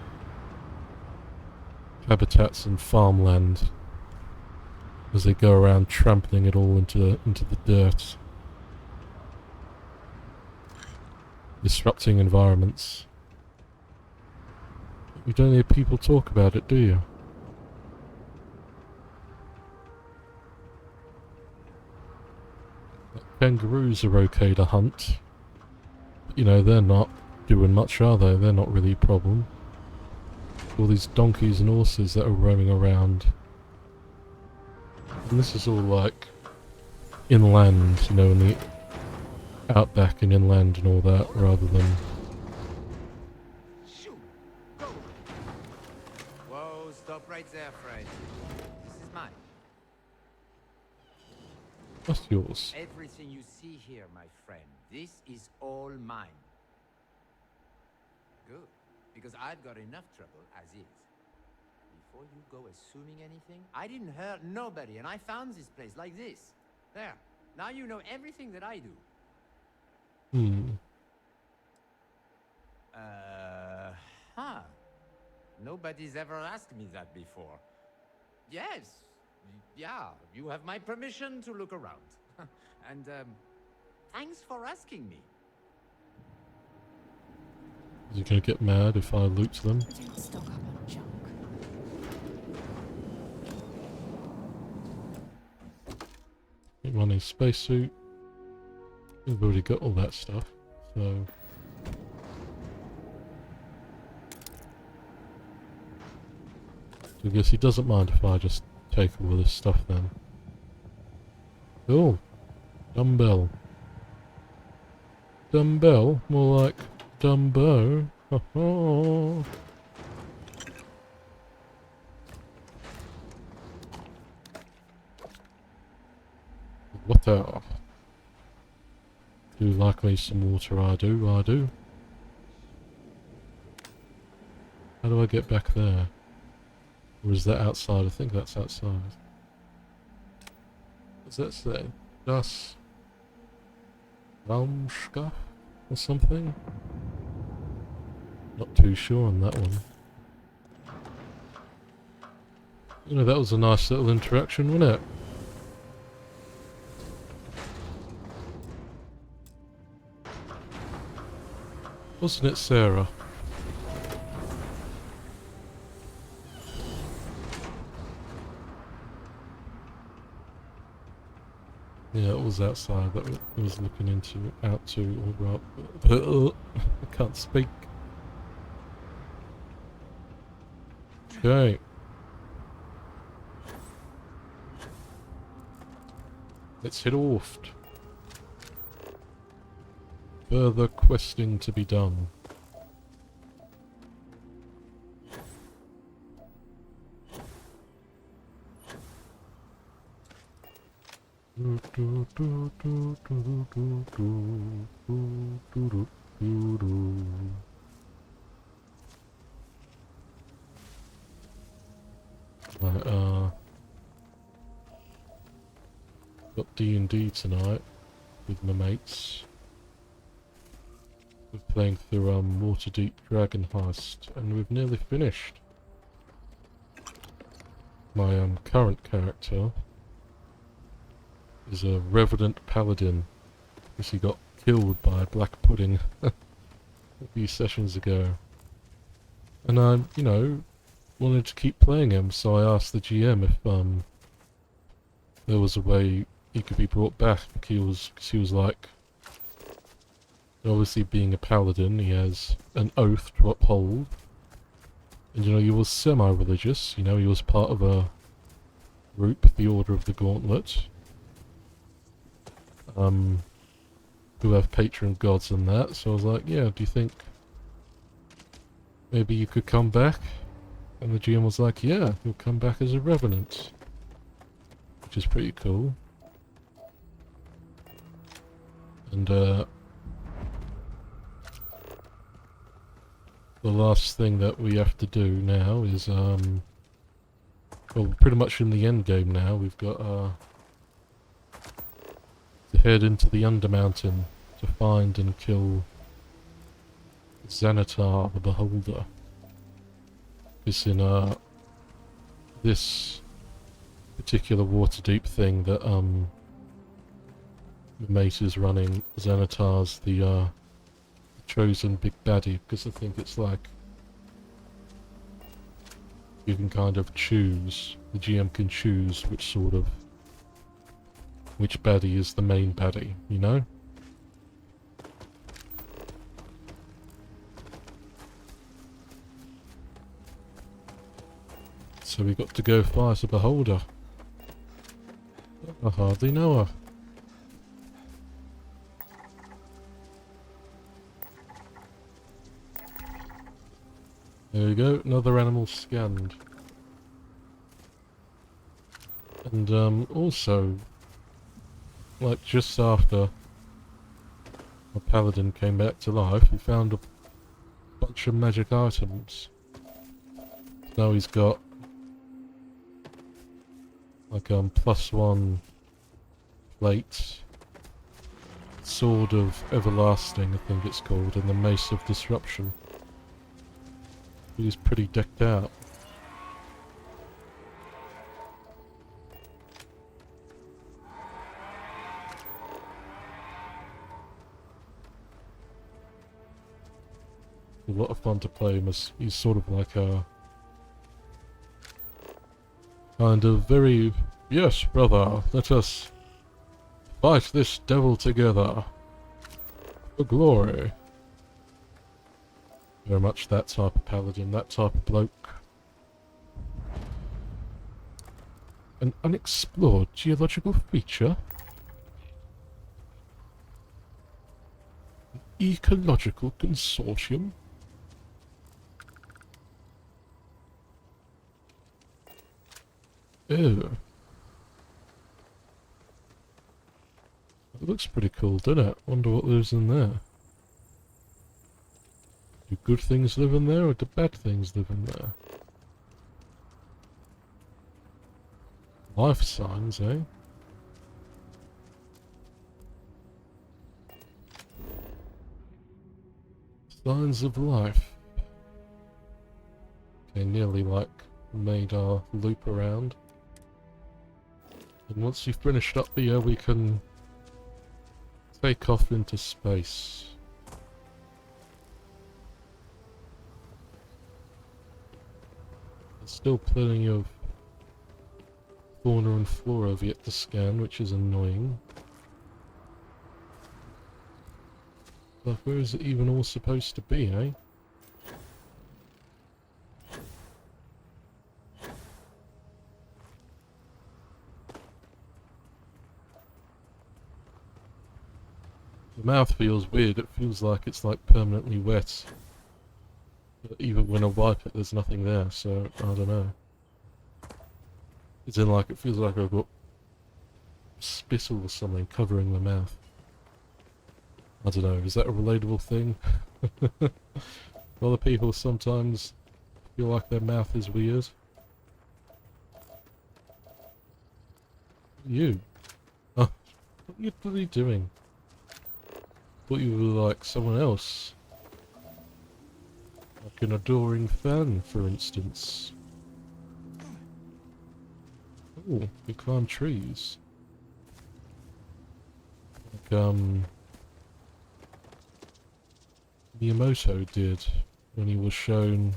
habitats and farmland as they go around trampling it all into the dirt. Disrupting environments. You don't hear people talk about it, do you? Kangaroos are okay to hunt. But, you know, they're not doing much, are they? They're not really a problem. All these donkeys and horses that are roaming around. And this is all like inland, you know, in the outback and inland and all that, rather than... Shoot! Go! Whoa, stop right there, Fred. This is mine. What's yours? Everything you see here, my friend, this is all mine. Good, because I've got enough trouble as is. Before you go assuming anything, I didn't hurt nobody, and I found this place like this. There, now you know everything that I do. Huh. Nobody's ever asked me that before. Yes. Yeah, you have my permission to look around. And, thanks for asking me. Is he gonna get mad if I loot them? Don't stock up on junk. Get running spacesuit. We've already got all that stuff, so... I guess he doesn't mind if I just take all of this stuff then. Oh! Dumbbell. Dumbbell? More like Dumbo. Ho ho! Water. Do like me some water, I do, I do. How do I get back there? Or is that outside? I think that's outside. What's that say? Das Raumschiff or something? Not too sure on that one. You know, that was a nice little interaction, wasn't it? Wasn't it, Sarah? Yeah, it was outside that I was looking out to, or up. I can't speak. Okay. Let's head off. Further questing to be done. Right, got D&D tonight with my mates. We're playing through Waterdeep Dragon Heist, and we've nearly finished. My current character is a Revenant Paladin, because he got killed by Black Pudding a few sessions ago. And I, you know, wanted to keep playing him, so I asked the GM if there was a way he could be brought back. Cause he was like, obviously being a paladin, he has an oath to uphold. And you know, he was semi-religious, you know, he was part of a group, the Order of the Gauntlet. Who have patron gods and that, so I was like, yeah, do you think maybe you could come back? And the GM was like, yeah, you'll come back as a revenant. Which is pretty cool. And the last thing that we have to do now is, well, pretty much in the end game now, we've got to head into the Undermountain to find and kill Xanatar the Beholder. It's in this particular Waterdeep thing that the mate is running. Xanatar's the chosen big baddie, because I think it's like you can kind of choose, the GM can choose which baddie is the main baddie, you know? So we got to go fight a beholder. I hardly know her. There we go, another animal scanned. And also, like just after a paladin came back to life, he found a bunch of magic items. Now he's got like +1 plate, Sword of Everlasting I think it's called, and the Mace of Disruption. He's pretty decked out. A lot of fun to play him as he's sort of like a kind of very, yes brother, let us fight this devil together for glory. Very much that type of paladin, that type of bloke. An unexplored geological feature? An ecological consortium? Ew. It looks pretty cool, doesn't it? Wonder what lives in there. Do good things live in there, or do bad things live in there? Life signs, eh? Signs of life. Okay, nearly like made our loop around. And once you've finished up here, we can take off into space. There's still plenty of fauna and flora I've yet to scan, which is annoying. But where is it even all supposed to be, eh? The mouth feels weird, it feels like it's like permanently wet. But even when I wipe it, there's nothing there, so I don't know. It's in like, it feels like I've got spittle or something covering my mouth. I don't know, is that a relatable thing? Other people sometimes feel like their mouth is weird. You? Oh, what are you bloody doing? Thought you were like someone else. Like an adoring fan, for instance. Oh, you climb trees. Like, Miyamoto did when he was shown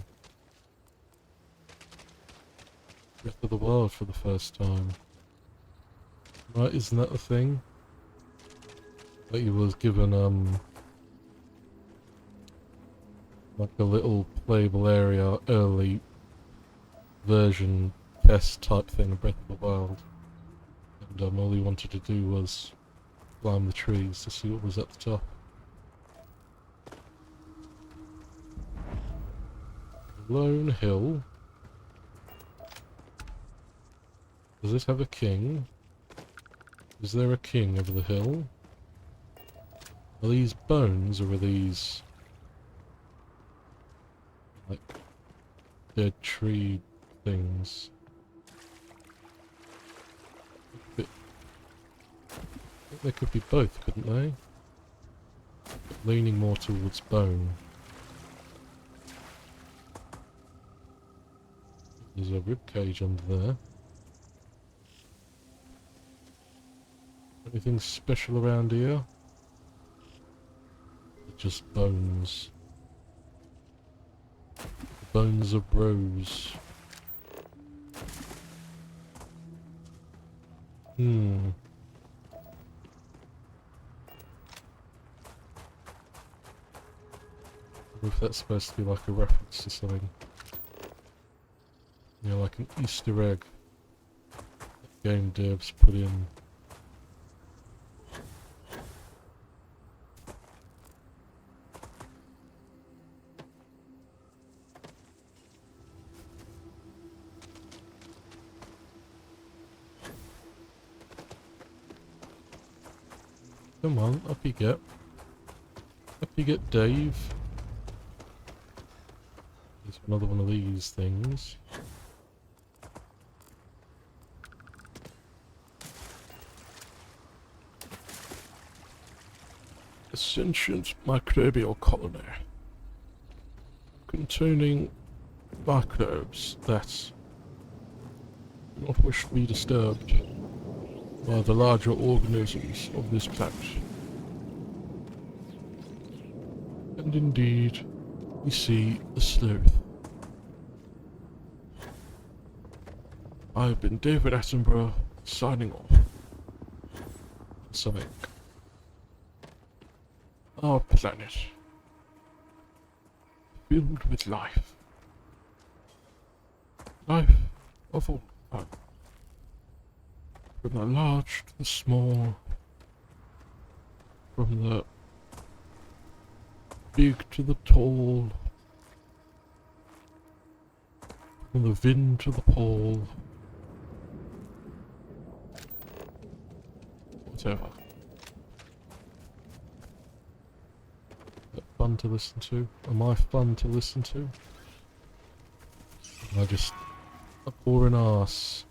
Breath of the Wild for the first time. Right, isn't that the thing? That you was given, like a little playable area, early version test type thing of Breath of the Wild. And all you wanted to do was climb the trees to see what was at the top. Lone Hill. Does this have a king? Is there a king over the hill? Are these bones or are these like dead tree things? They could be both, couldn't they? Leaning more towards bone. There's a rib cage under there. Anything special around here? Just bones. Bones of Rose. Hmm. I wonder if that's supposed to be like a reference to something. You know, like an Easter egg that game devs put in. Come on, up you get. Up you get, Dave. There's another one of these things. A sentient microbial colony containing microbes that do not wish to be disturbed by the larger organisms of this planet. And indeed, we see the sleuth. I've been David Attenborough, signing off. Something. Our planet, filled with life. Life of all kinds. From the large to the small, from the big to the tall, from the Vin to the pole, whatever. Is that fun to listen to? Am I fun to listen to? Am I just a boring arse?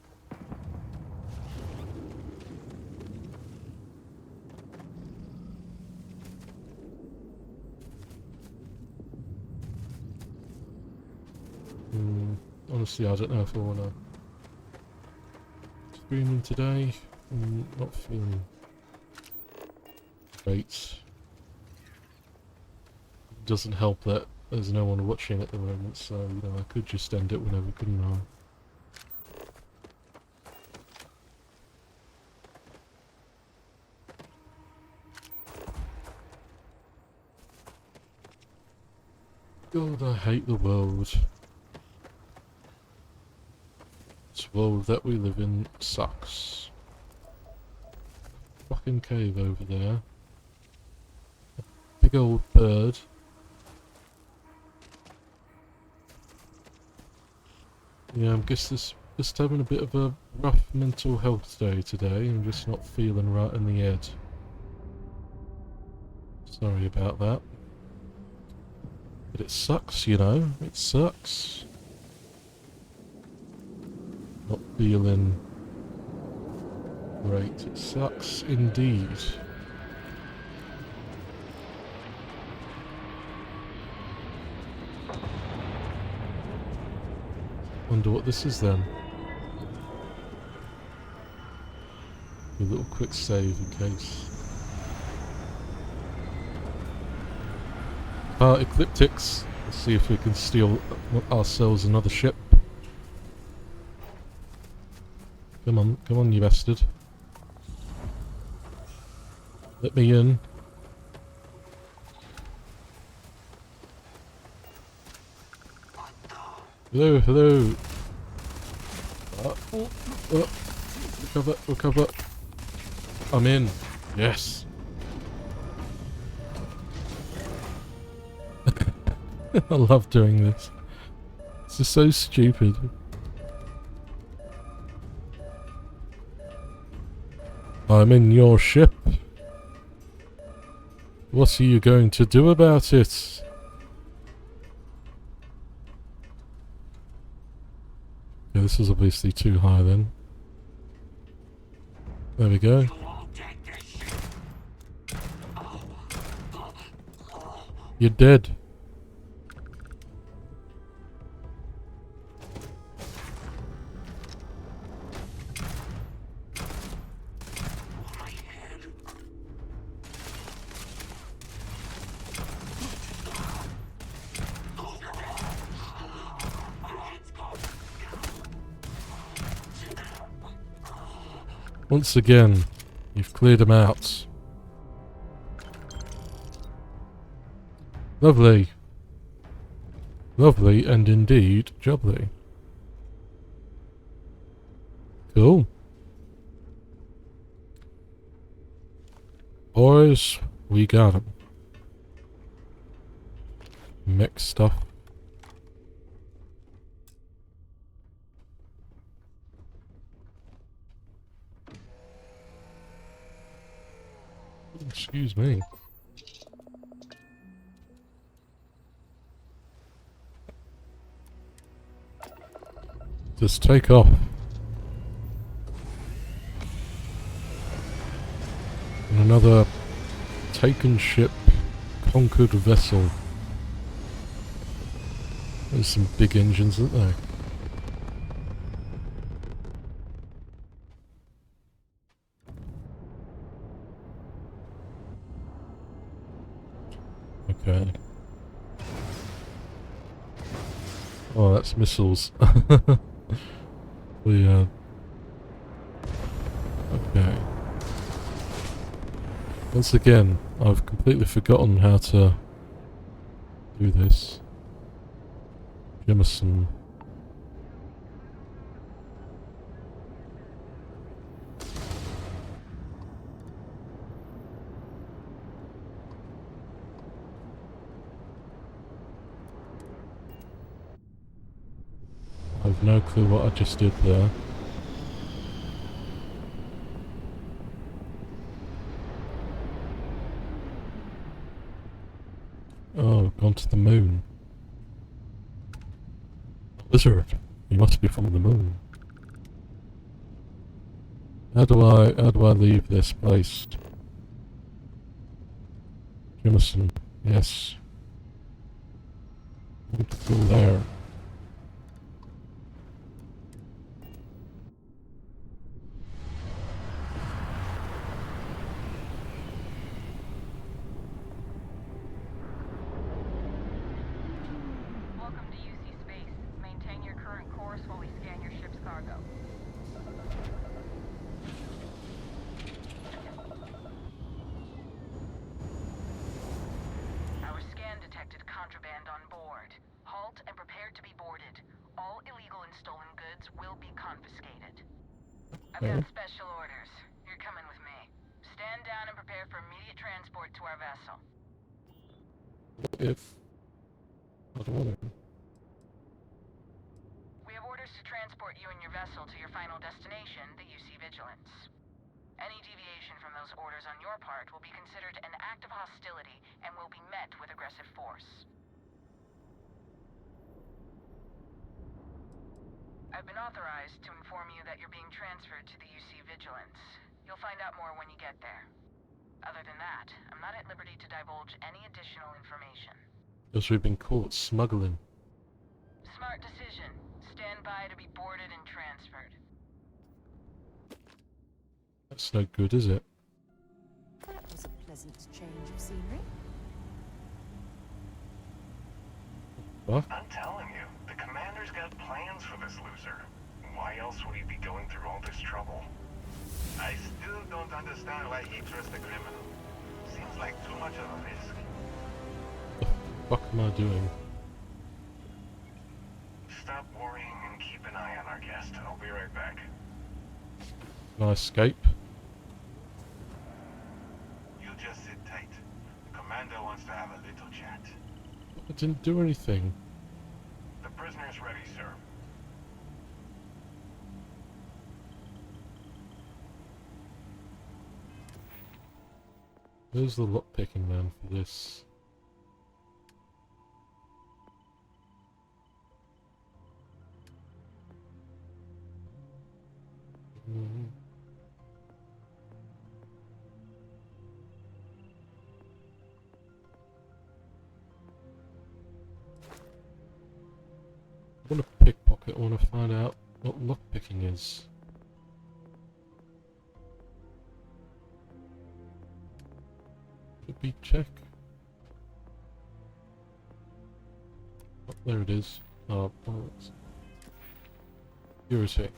Honestly, I don't know if I want to streaming today. I'm not feeling great. It doesn't help that there's no one watching at the moment, so you know, I could just end it whenever, couldn't I? God, I hate the world. This world that we live in sucks. Fucking cave over there. A big old bird. Yeah, I guess just having a bit of a rough mental health day today. I'm just not feeling right in the head. Sorry about that. But it sucks, you know. It sucks. Not feeling great. It sucks indeed. Wonder what this is then. A little quick save in case. Ecliptics. Let's see if we can steal ourselves another ship. come on, you bastard. Let me in. Hello, hello. Recover, recover. I'm in. Yes. I love doing this. This is so stupid. I'm in your ship. What are you going to do about it? Yeah, this is obviously too high then. There we go. You're dead. Once again, you've cleared them out. Lovely. Lovely and indeed jubbly. Cool. Boys, we got them. Mech stuff. Excuse me. Just take off. And another taken ship, conquered vessel. There's some big engines, aren't there? Okay. Oh, that's missiles. Okay. Once again, I've completely forgotten how to do this. Jemison. I've no clue what I just did there. Oh, gone to the moon. Lizard, you must be from the moon. How do I leave this place? Jemison, yes. I want to go there. Welcome to UC Space. Maintain your current course while we scan your ship's cargo. Our scan detected contraband on board. Halt and prepare to be boarded. All illegal and stolen goods will be confiscated. I've got special orders. You're coming with me. Stand down and prepare for immediate transport to our vessel. What if? I don't want to. We have orders to transport you and your vessel to your final destination, the UC Vigilance. Any deviation from those orders on your part will be considered an act of hostility and will be met with aggressive force. I've been authorized to inform you that you're being transferred to the UC Vigilance. You'll find out more when you get there. Other than that, I'm not at liberty to divulge any additional information. Because we've been caught smuggling. Smart decision. Stand by to be boarded and transferred. That's no good, is it? That was a pleasant change of scenery. What? I'm telling you, the commander's got plans for this loser. Why else would he be going through all this trouble? I still don't understand why he trusts a criminal. Seems like too much of a risk. The fuck am I doing? Stop worrying and keep an eye on our guest. I'll be right back. Can I escape? You just sit tight. The commander wants to have a little chat. I didn't do anything. The prisoner's ready, sir. Where's the lockpicking man for this? Mm. I want to pickpocket. I want to find out what lockpicking is. Should be check. Oh, there it is. Oh, bollocks. Security.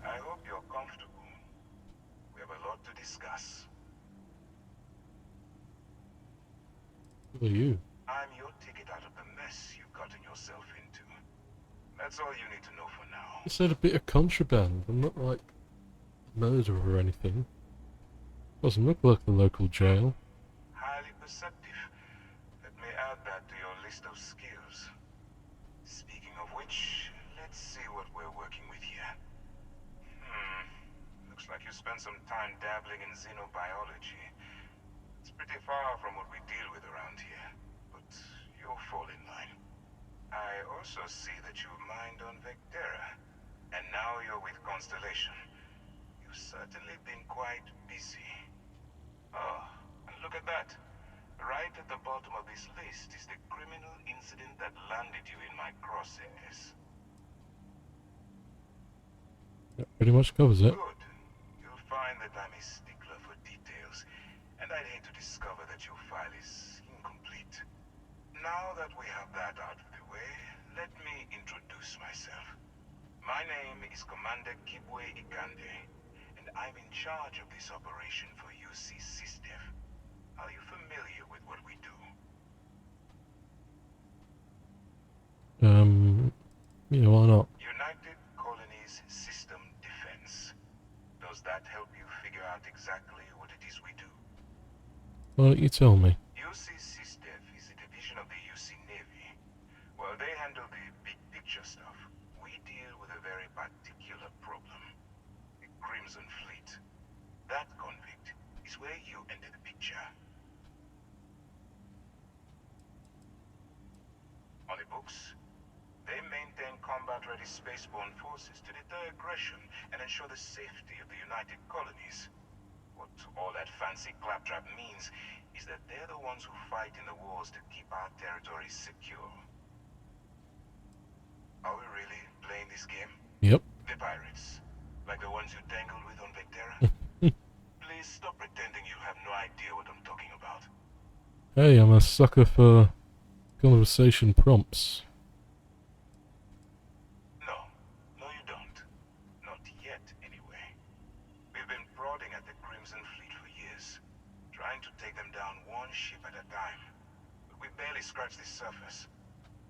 I hope you're comfortable. We have a lot to discuss. Who are you? I'm your ticket out of the mess you've gotten yourself into. That's all you need to know for now. I said a bit of contraband. I'm not like a murderer or anything. Doesn't look like the local jail. Highly perceptive. Let me add that to your list of skills. Speaking of which, let's see what we're working with here. Looks like you spent some time dabbling in xenobiology. It's pretty far from what we deal with around here, but you'll fall in line. I also see that you mined on Vectera, and now you're with Constellation. You've certainly been quite busy. Oh, and look at that. Right at the bottom of this list is the criminal incident that landed you in my crosshairs. That pretty much covers it. Good. You'll find that I'm a stickler for details, and I'd hate to discover that your file is incomplete. Now that we have that out of the way, let me introduce myself. My name is Commander Kibwe Ikande, and I'm in charge of this operation for UC SysDef. Are you familiar with what we do? Yeah, why not? United Colonies System Defense. Does that help you figure out exactly what it is we do? Why don't you tell me? UC SysDef is a division of the UC Navy. While they handle the big picture stuff, we deal with a very particular problem. The Crimson Fleet. That convict is where you enter the picture. On the books, they maintain combat-ready spaceborne forces to deter aggression and ensure the safety of the United Colonies. What all that fancy claptrap means is that they're the ones who fight in the wars to keep our territories secure. Are we really playing this game? Yep. The pirates, like the ones you tangled with on Vectera? Please stop pretending you have no idea what I'm talking about. Hey, I'm a sucker for conversation prompts. No, you don't. Not yet, anyway. We've been prodding at the Crimson Fleet for years, trying to take them down one ship at a time. But we barely scratched the surface.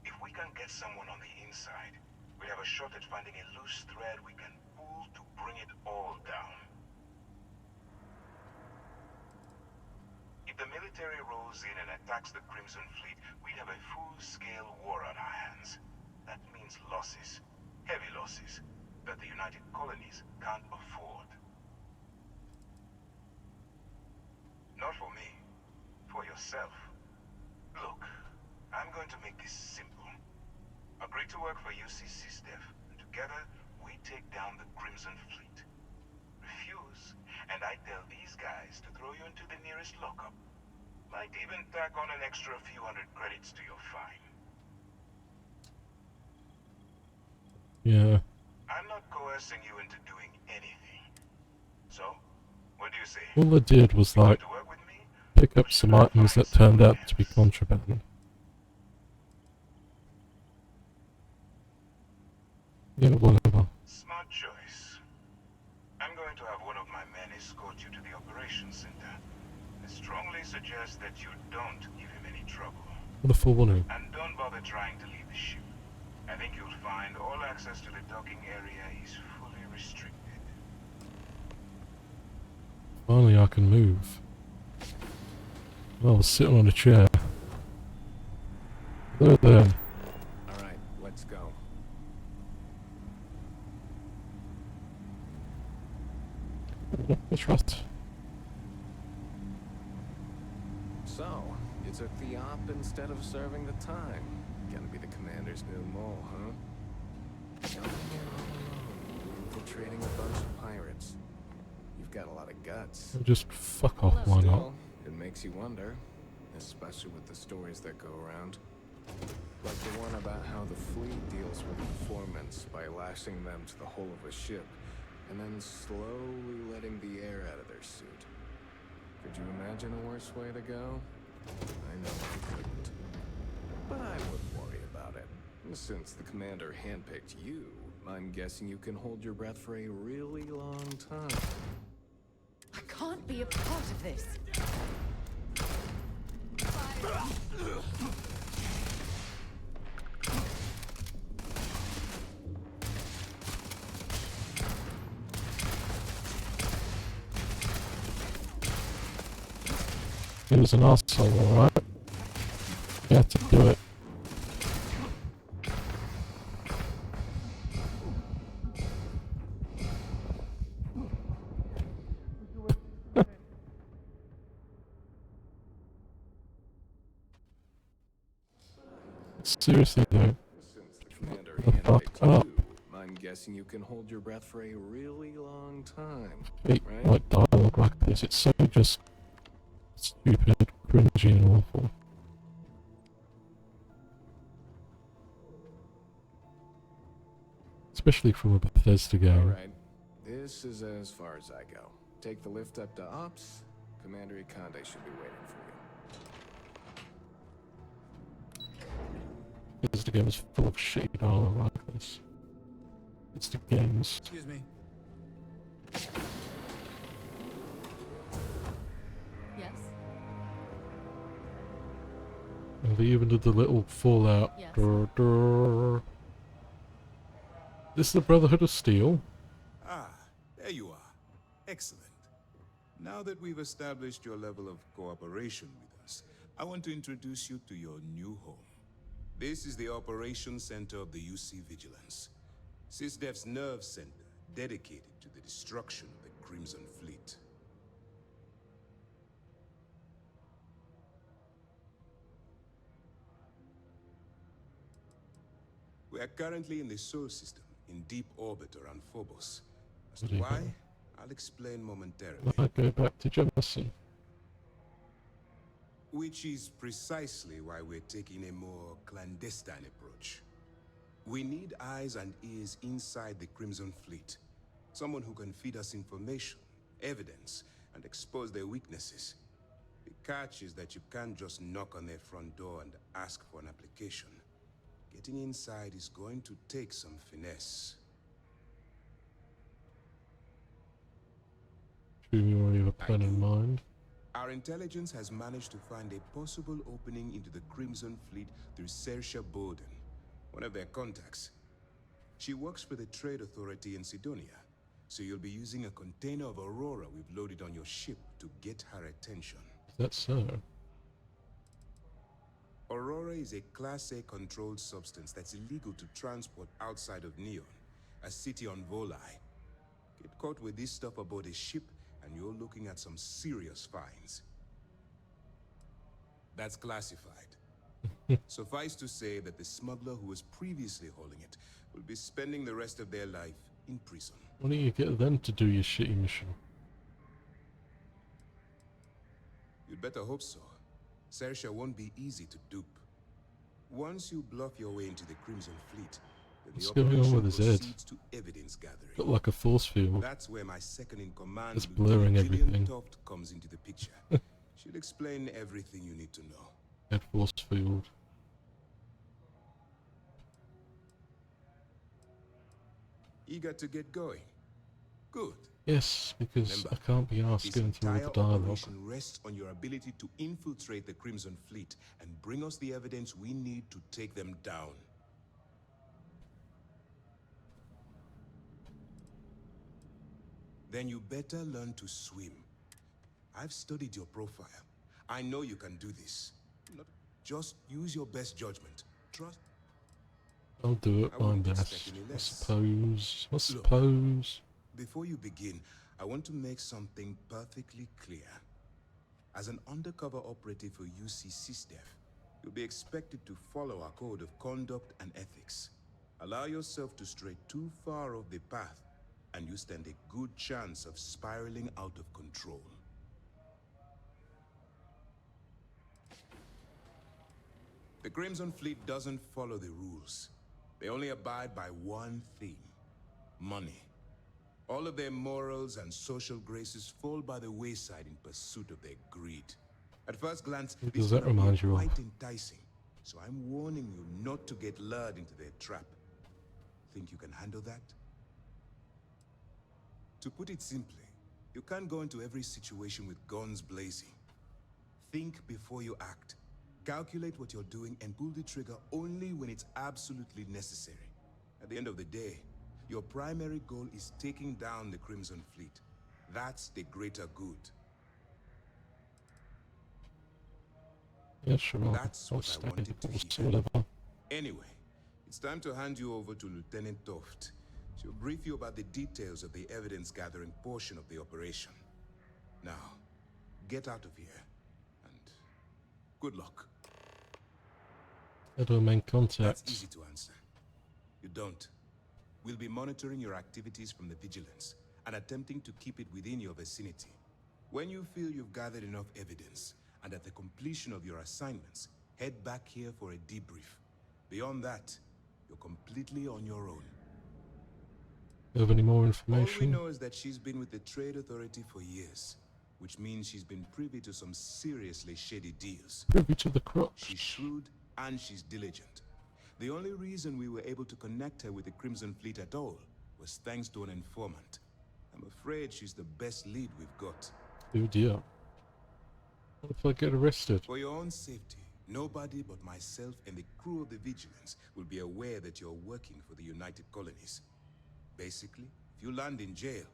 If we can get someone on the inside, we have a shot at finding a loose thread we can pull to bring it all down. If the military rolls in and attacks the Crimson Fleet, we'd have a full-scale war on our hands. That means losses, heavy losses, that the United Colonies can't afford. Not for me, for yourself. Look, I'm going to make this simple. Agree to work for UC SysDef, and together we take down the Crimson Fleet. Refuse, and I tell these guys to throw you into the nearest lockup. Might even tack on an extra few hundred credits to your fine. Yeah. I'm not coercing you into doing anything. So, what do you say? All I did was like To work with me, pick up some items that turned out to be contraband. Yeah, whatever. Smart choice. I'm going to have one of my men escort you to the operations center. I strongly suggest that you don't give him any trouble. What a forewarning. And don't bother trying to leave the ship. I think you'll find all access to the docking area is fully restricted. Finally I can move. Well, I was sitting on a chair. There. Alright, let's go. Trust. So, you took the op instead of serving the time. Gonna be the commander's new mole, huh? Coming here all alone, infiltrating a bunch of pirates. You've got a lot of guts. Just fuck off, why not? Still, it makes you wonder, especially with the stories that go around. Like the one about how the fleet deals with informants by lashing them to the hull of a ship, and then slowly letting the air out of their suit. Could you imagine a worse way to go? I know I couldn't. But I wouldn't worry about it. Since the commander handpicked you, I'm guessing you can hold your breath for a really long time. I can't be a part of this. He was an asshole, alright? He had to do it. Seriously though. Since the commander Fuck handpicked up. you, I'm guessing you can hold your breath for a really long time. Hate Right? like dialogue like this. It's so just stupid, cringy and awful. Especially from a Bethesda game. Alright, this is as far as I go. Take the lift up to Ops. Commander Ikonde should be waiting for you. Bethesda game is full of shitty dialogue like this. It's the games. Excuse me. Yes? And they even did the little fallout. Yes. Durr, durr. This is the Brotherhood of Steel. Ah, there you are. Excellent. Now that we've established your level of cooperation with us, I want to introduce you to your new home. This is the Operations Center of the UC Vigilance. SysDef's nerve center, dedicated to the destruction of the Crimson Fleet. We are currently in the Sol system, in deep orbit around Phobos. As to why, I'll explain momentarily. I go back to Jemison. Which is precisely why we're taking a more clandestine approach. We need eyes and ears inside the Crimson Fleet. Someone who can feed us information, evidence, and expose their weaknesses. The catch is that you can't just knock on their front door and ask for an application. Getting inside is going to take some finesse. Do you already have a plan in mind? Our intelligence has managed to find a possible opening into the Crimson Fleet through Saoirse Bowden, one of their contacts. She works for the Trade Authority in Sidonia, so you'll be using a container of Aurora we've loaded on your ship to get her attention. Is that so? Aurora is a Class A controlled substance that's illegal to transport outside of Neon, a city on Volai. Get caught with this stuff aboard a ship, and you're looking at some serious fines. That's classified. Suffice to say that the smuggler who was previously holding it will be spending the rest of their life in prison. Why don't you get them to do your shitty mission? You'd better hope so. Saoirse won't be easy to dupe. Once you bluff your way into the Crimson Fleet, then What's the going on operation with his head? proceeds to evidence gathering. Got like a force field. That's where my second in command, It's blurring Lieutenant Gillian everything. Toft, comes into the picture. Should explain everything you need to know. Head force field. Eager to get going? Good. Yes, because Remember, I can't be asked this getting through all entire the dialogue. operation rests on your ability to infiltrate the Crimson Fleet and bring us the evidence we need to take them down. Then you better learn to swim. I've studied your profile. I know you can do this. Just use your best judgment. Trust. I'll do it I my wouldn't expect best. any I less. suppose. I Look. suppose. Before you begin, I want to make something perfectly clear. As an undercover operative for UC SysDef, you'll be expected to follow our code of conduct and ethics. Allow yourself to stray too far off the path, and you stand a good chance of spiraling out of control. The Crimson Fleet doesn't follow the rules. They only abide by one thing: money. All of their morals and social graces fall by the wayside in pursuit of their greed. At first glance, What this does that could appear remind you of? quite enticing, so I'm warning you not to get lured into their trap. Think you can handle that? To put it simply, you can't go into every situation with guns blazing. Think before you act. Calculate what you're doing and pull the trigger only when it's absolutely necessary. At the end of the day, your primary goal is taking down the Crimson Fleet. That's the greater good. Yeah, sure. That's I'll what stay I wanted to force, hear. whatever. Anyway, it's time to hand you over to Lieutenant Toft. She'll brief you about the details of the evidence-gathering portion of the operation. Now, get out of here, and good luck. How do I make contact? That's easy to answer. You don't. We'll be monitoring your activities from the Vigilance and attempting to keep it within your vicinity. When you feel you've gathered enough evidence, and at the completion of your assignments, head back here for a debrief. Beyond that, you're completely on your own. Do you have any more All we information? know is that she's been with the Trade Authority for years, which means she's been privy to some seriously shady deals. Privy to the crux. She's shrewd and she's diligent. The only reason we were able to connect her with the Crimson Fleet at all was thanks to an informant. I'm afraid she's the best lead we've got. Oh dear. What if I get arrested? For your own safety, nobody but myself and the crew of the Vigilance will be aware that you're working for the United Colonies. Basically, if you land in jail,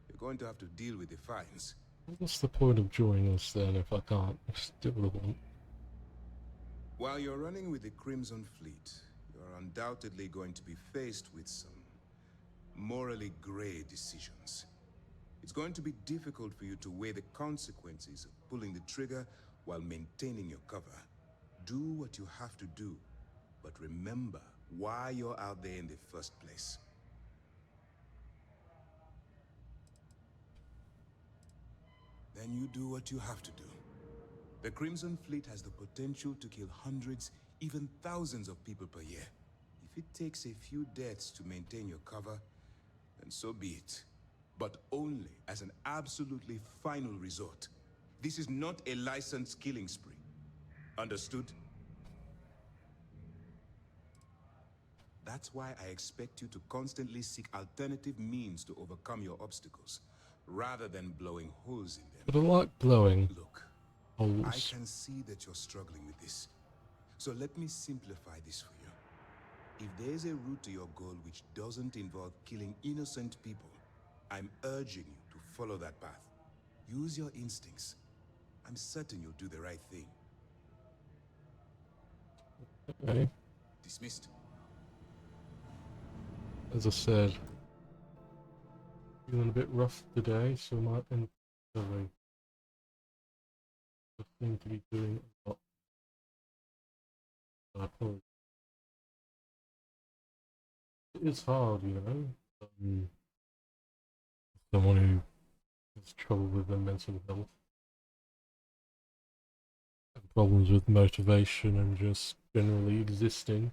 you're going to have to deal with the fines. What's the point of joining us then if I can't still want? While you're running with the Crimson Fleet, you're undoubtedly going to be faced with some morally gray decisions. It's going to be difficult for you to weigh the consequences of pulling the trigger while maintaining your cover. Do what you have to do, but remember why you're out there in the first place. Then you do what you have to do. The Crimson Fleet has the potential to kill hundreds, even thousands of people per year. If it takes a few deaths to maintain your cover, then so be it. But only as an absolutely final resort. This is not a licensed killing spree. Understood? That's why I expect you to constantly seek alternative means to overcome your obstacles, rather than blowing holes in them. But I like blowing Look, holes. I can see that you're struggling with this. So let me simplify this for you. If there's a route to your goal which doesn't involve killing innocent people, I'm urging you to follow that path. Use your instincts. I'm certain you'll do the right thing. Okay. Dismissed. As I said, feeling a bit rough today, so I might end up going. I seem to be doing a lot. I apologize. It is hard, you know. Someone who has trouble with their mental health, and problems with motivation and just generally existing.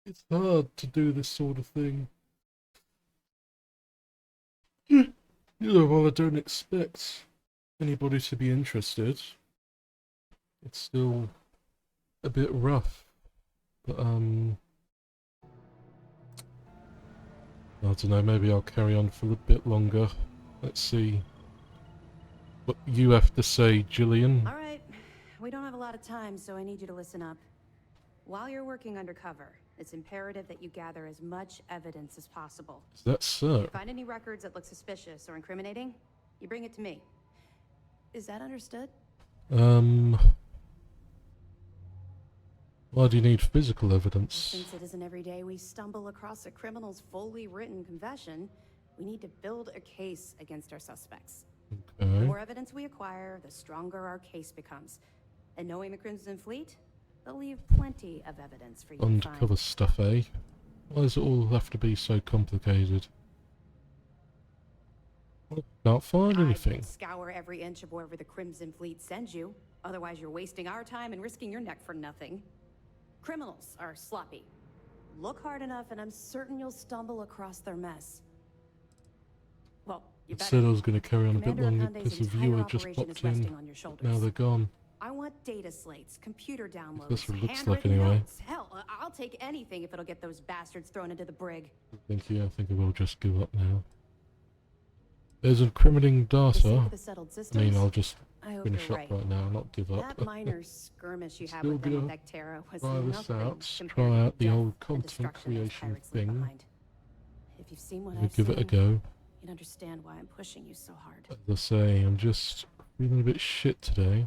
It's hard to do this sort of thing. You know, well, I don't expect anybody to be interested. It's still a bit rough, but I don't know, maybe I'll carry on for a bit longer. Let's see what you have to say, Jillian. All right. We don't have a lot of time, so I need you to listen up. While you're working undercover, it's imperative that you gather as much evidence as possible. Is that so? If you find any records that look suspicious or incriminating, you bring it to me. Is that understood? Why do you need physical evidence? Since it isn't every day we stumble across a criminal's fully written confession, we need to build a case against our suspects. Okay. The more evidence we acquire, the stronger our case becomes. And knowing the Crimson Fleet, they'll leave plenty of evidence for you to find. Undercover stuff, eh? Why does it all have to be so complicated? I can't find anything. I'd scour every inch of wherever the Crimson Fleet sends you. Otherwise, you're wasting our time and risking your neck for nothing. Criminals are sloppy. Look hard enough, and I'm certain you'll stumble across their mess. Well, you I better. said I was going to carry on a bit Commander longer Akande's because a entire viewer just operation popped is resting in. on your shoulders. Now they're gone. I want data slates, computer downloads, That's what it looks like handwritten anyway. notes. Hell, I'll take anything if it'll get those bastards thrown into the brig. I think I will just give up now. There's incriminating For the sake data. of the settled I mean, systems, I'll just I hope finish you're up right. right now, not give up. That minor skirmish you had Still with them on gonna Vectera was try this nothing out, compared try to out the death old and content destruction those creation pirates leave thing. behind. If you've seen what We'll I've give it a seen, go. you'd understand why I'm pushing you so hard. As I say, I'm just feeling a bit shit today.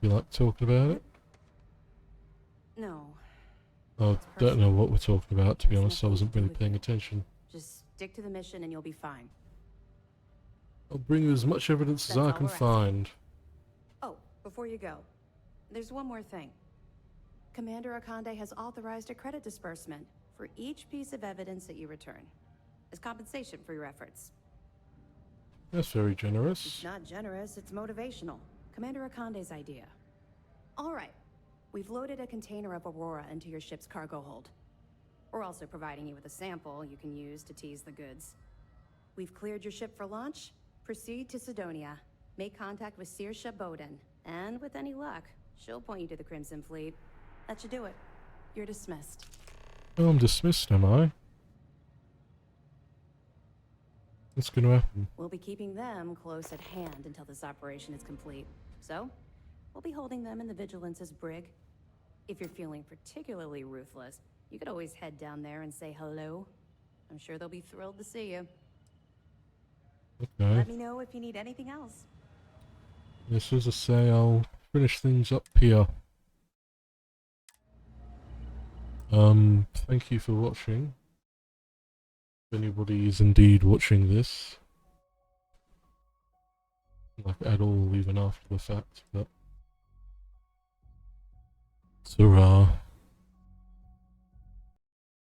You like talking about it? No, I It's don't know personal. what we're talking about, to be Has honest. I nothing wasn't to do really with paying you. attention. just stick to the mission and you'll be fine. I'll bring you as much evidence as That's I all can we're asking. find. Oh, before you go, there's one more thing. Commander Akande has authorized a credit disbursement for each piece of evidence that you return, as compensation for your efforts. That's very It's generous. not generous, it's motivational. Commander Akande's idea. All right, we've loaded a container of Aurora into your ship's cargo hold. We're also providing you with a sample you can use to tease the goods. We've cleared your ship for launch. Proceed to Sidonia. Make contact with Saoirse Bowden. And with any luck, she'll point you to the Crimson Fleet. That should do it. You're dismissed. Oh, I'm dismissed, am I? What's going to happen? We'll be keeping them close at hand until this operation is complete. So, we'll be holding them in the Vigilance's brig. If you're feeling particularly ruthless, you could always head down there and say hello. I'm sure they'll be thrilled to see you. Okay. Let me know if you need anything else. Yes, as I say, I'll finish things up here. Thank you for watching. If anybody is indeed watching this. Like, at all, even after the fact, but... Ta-ra.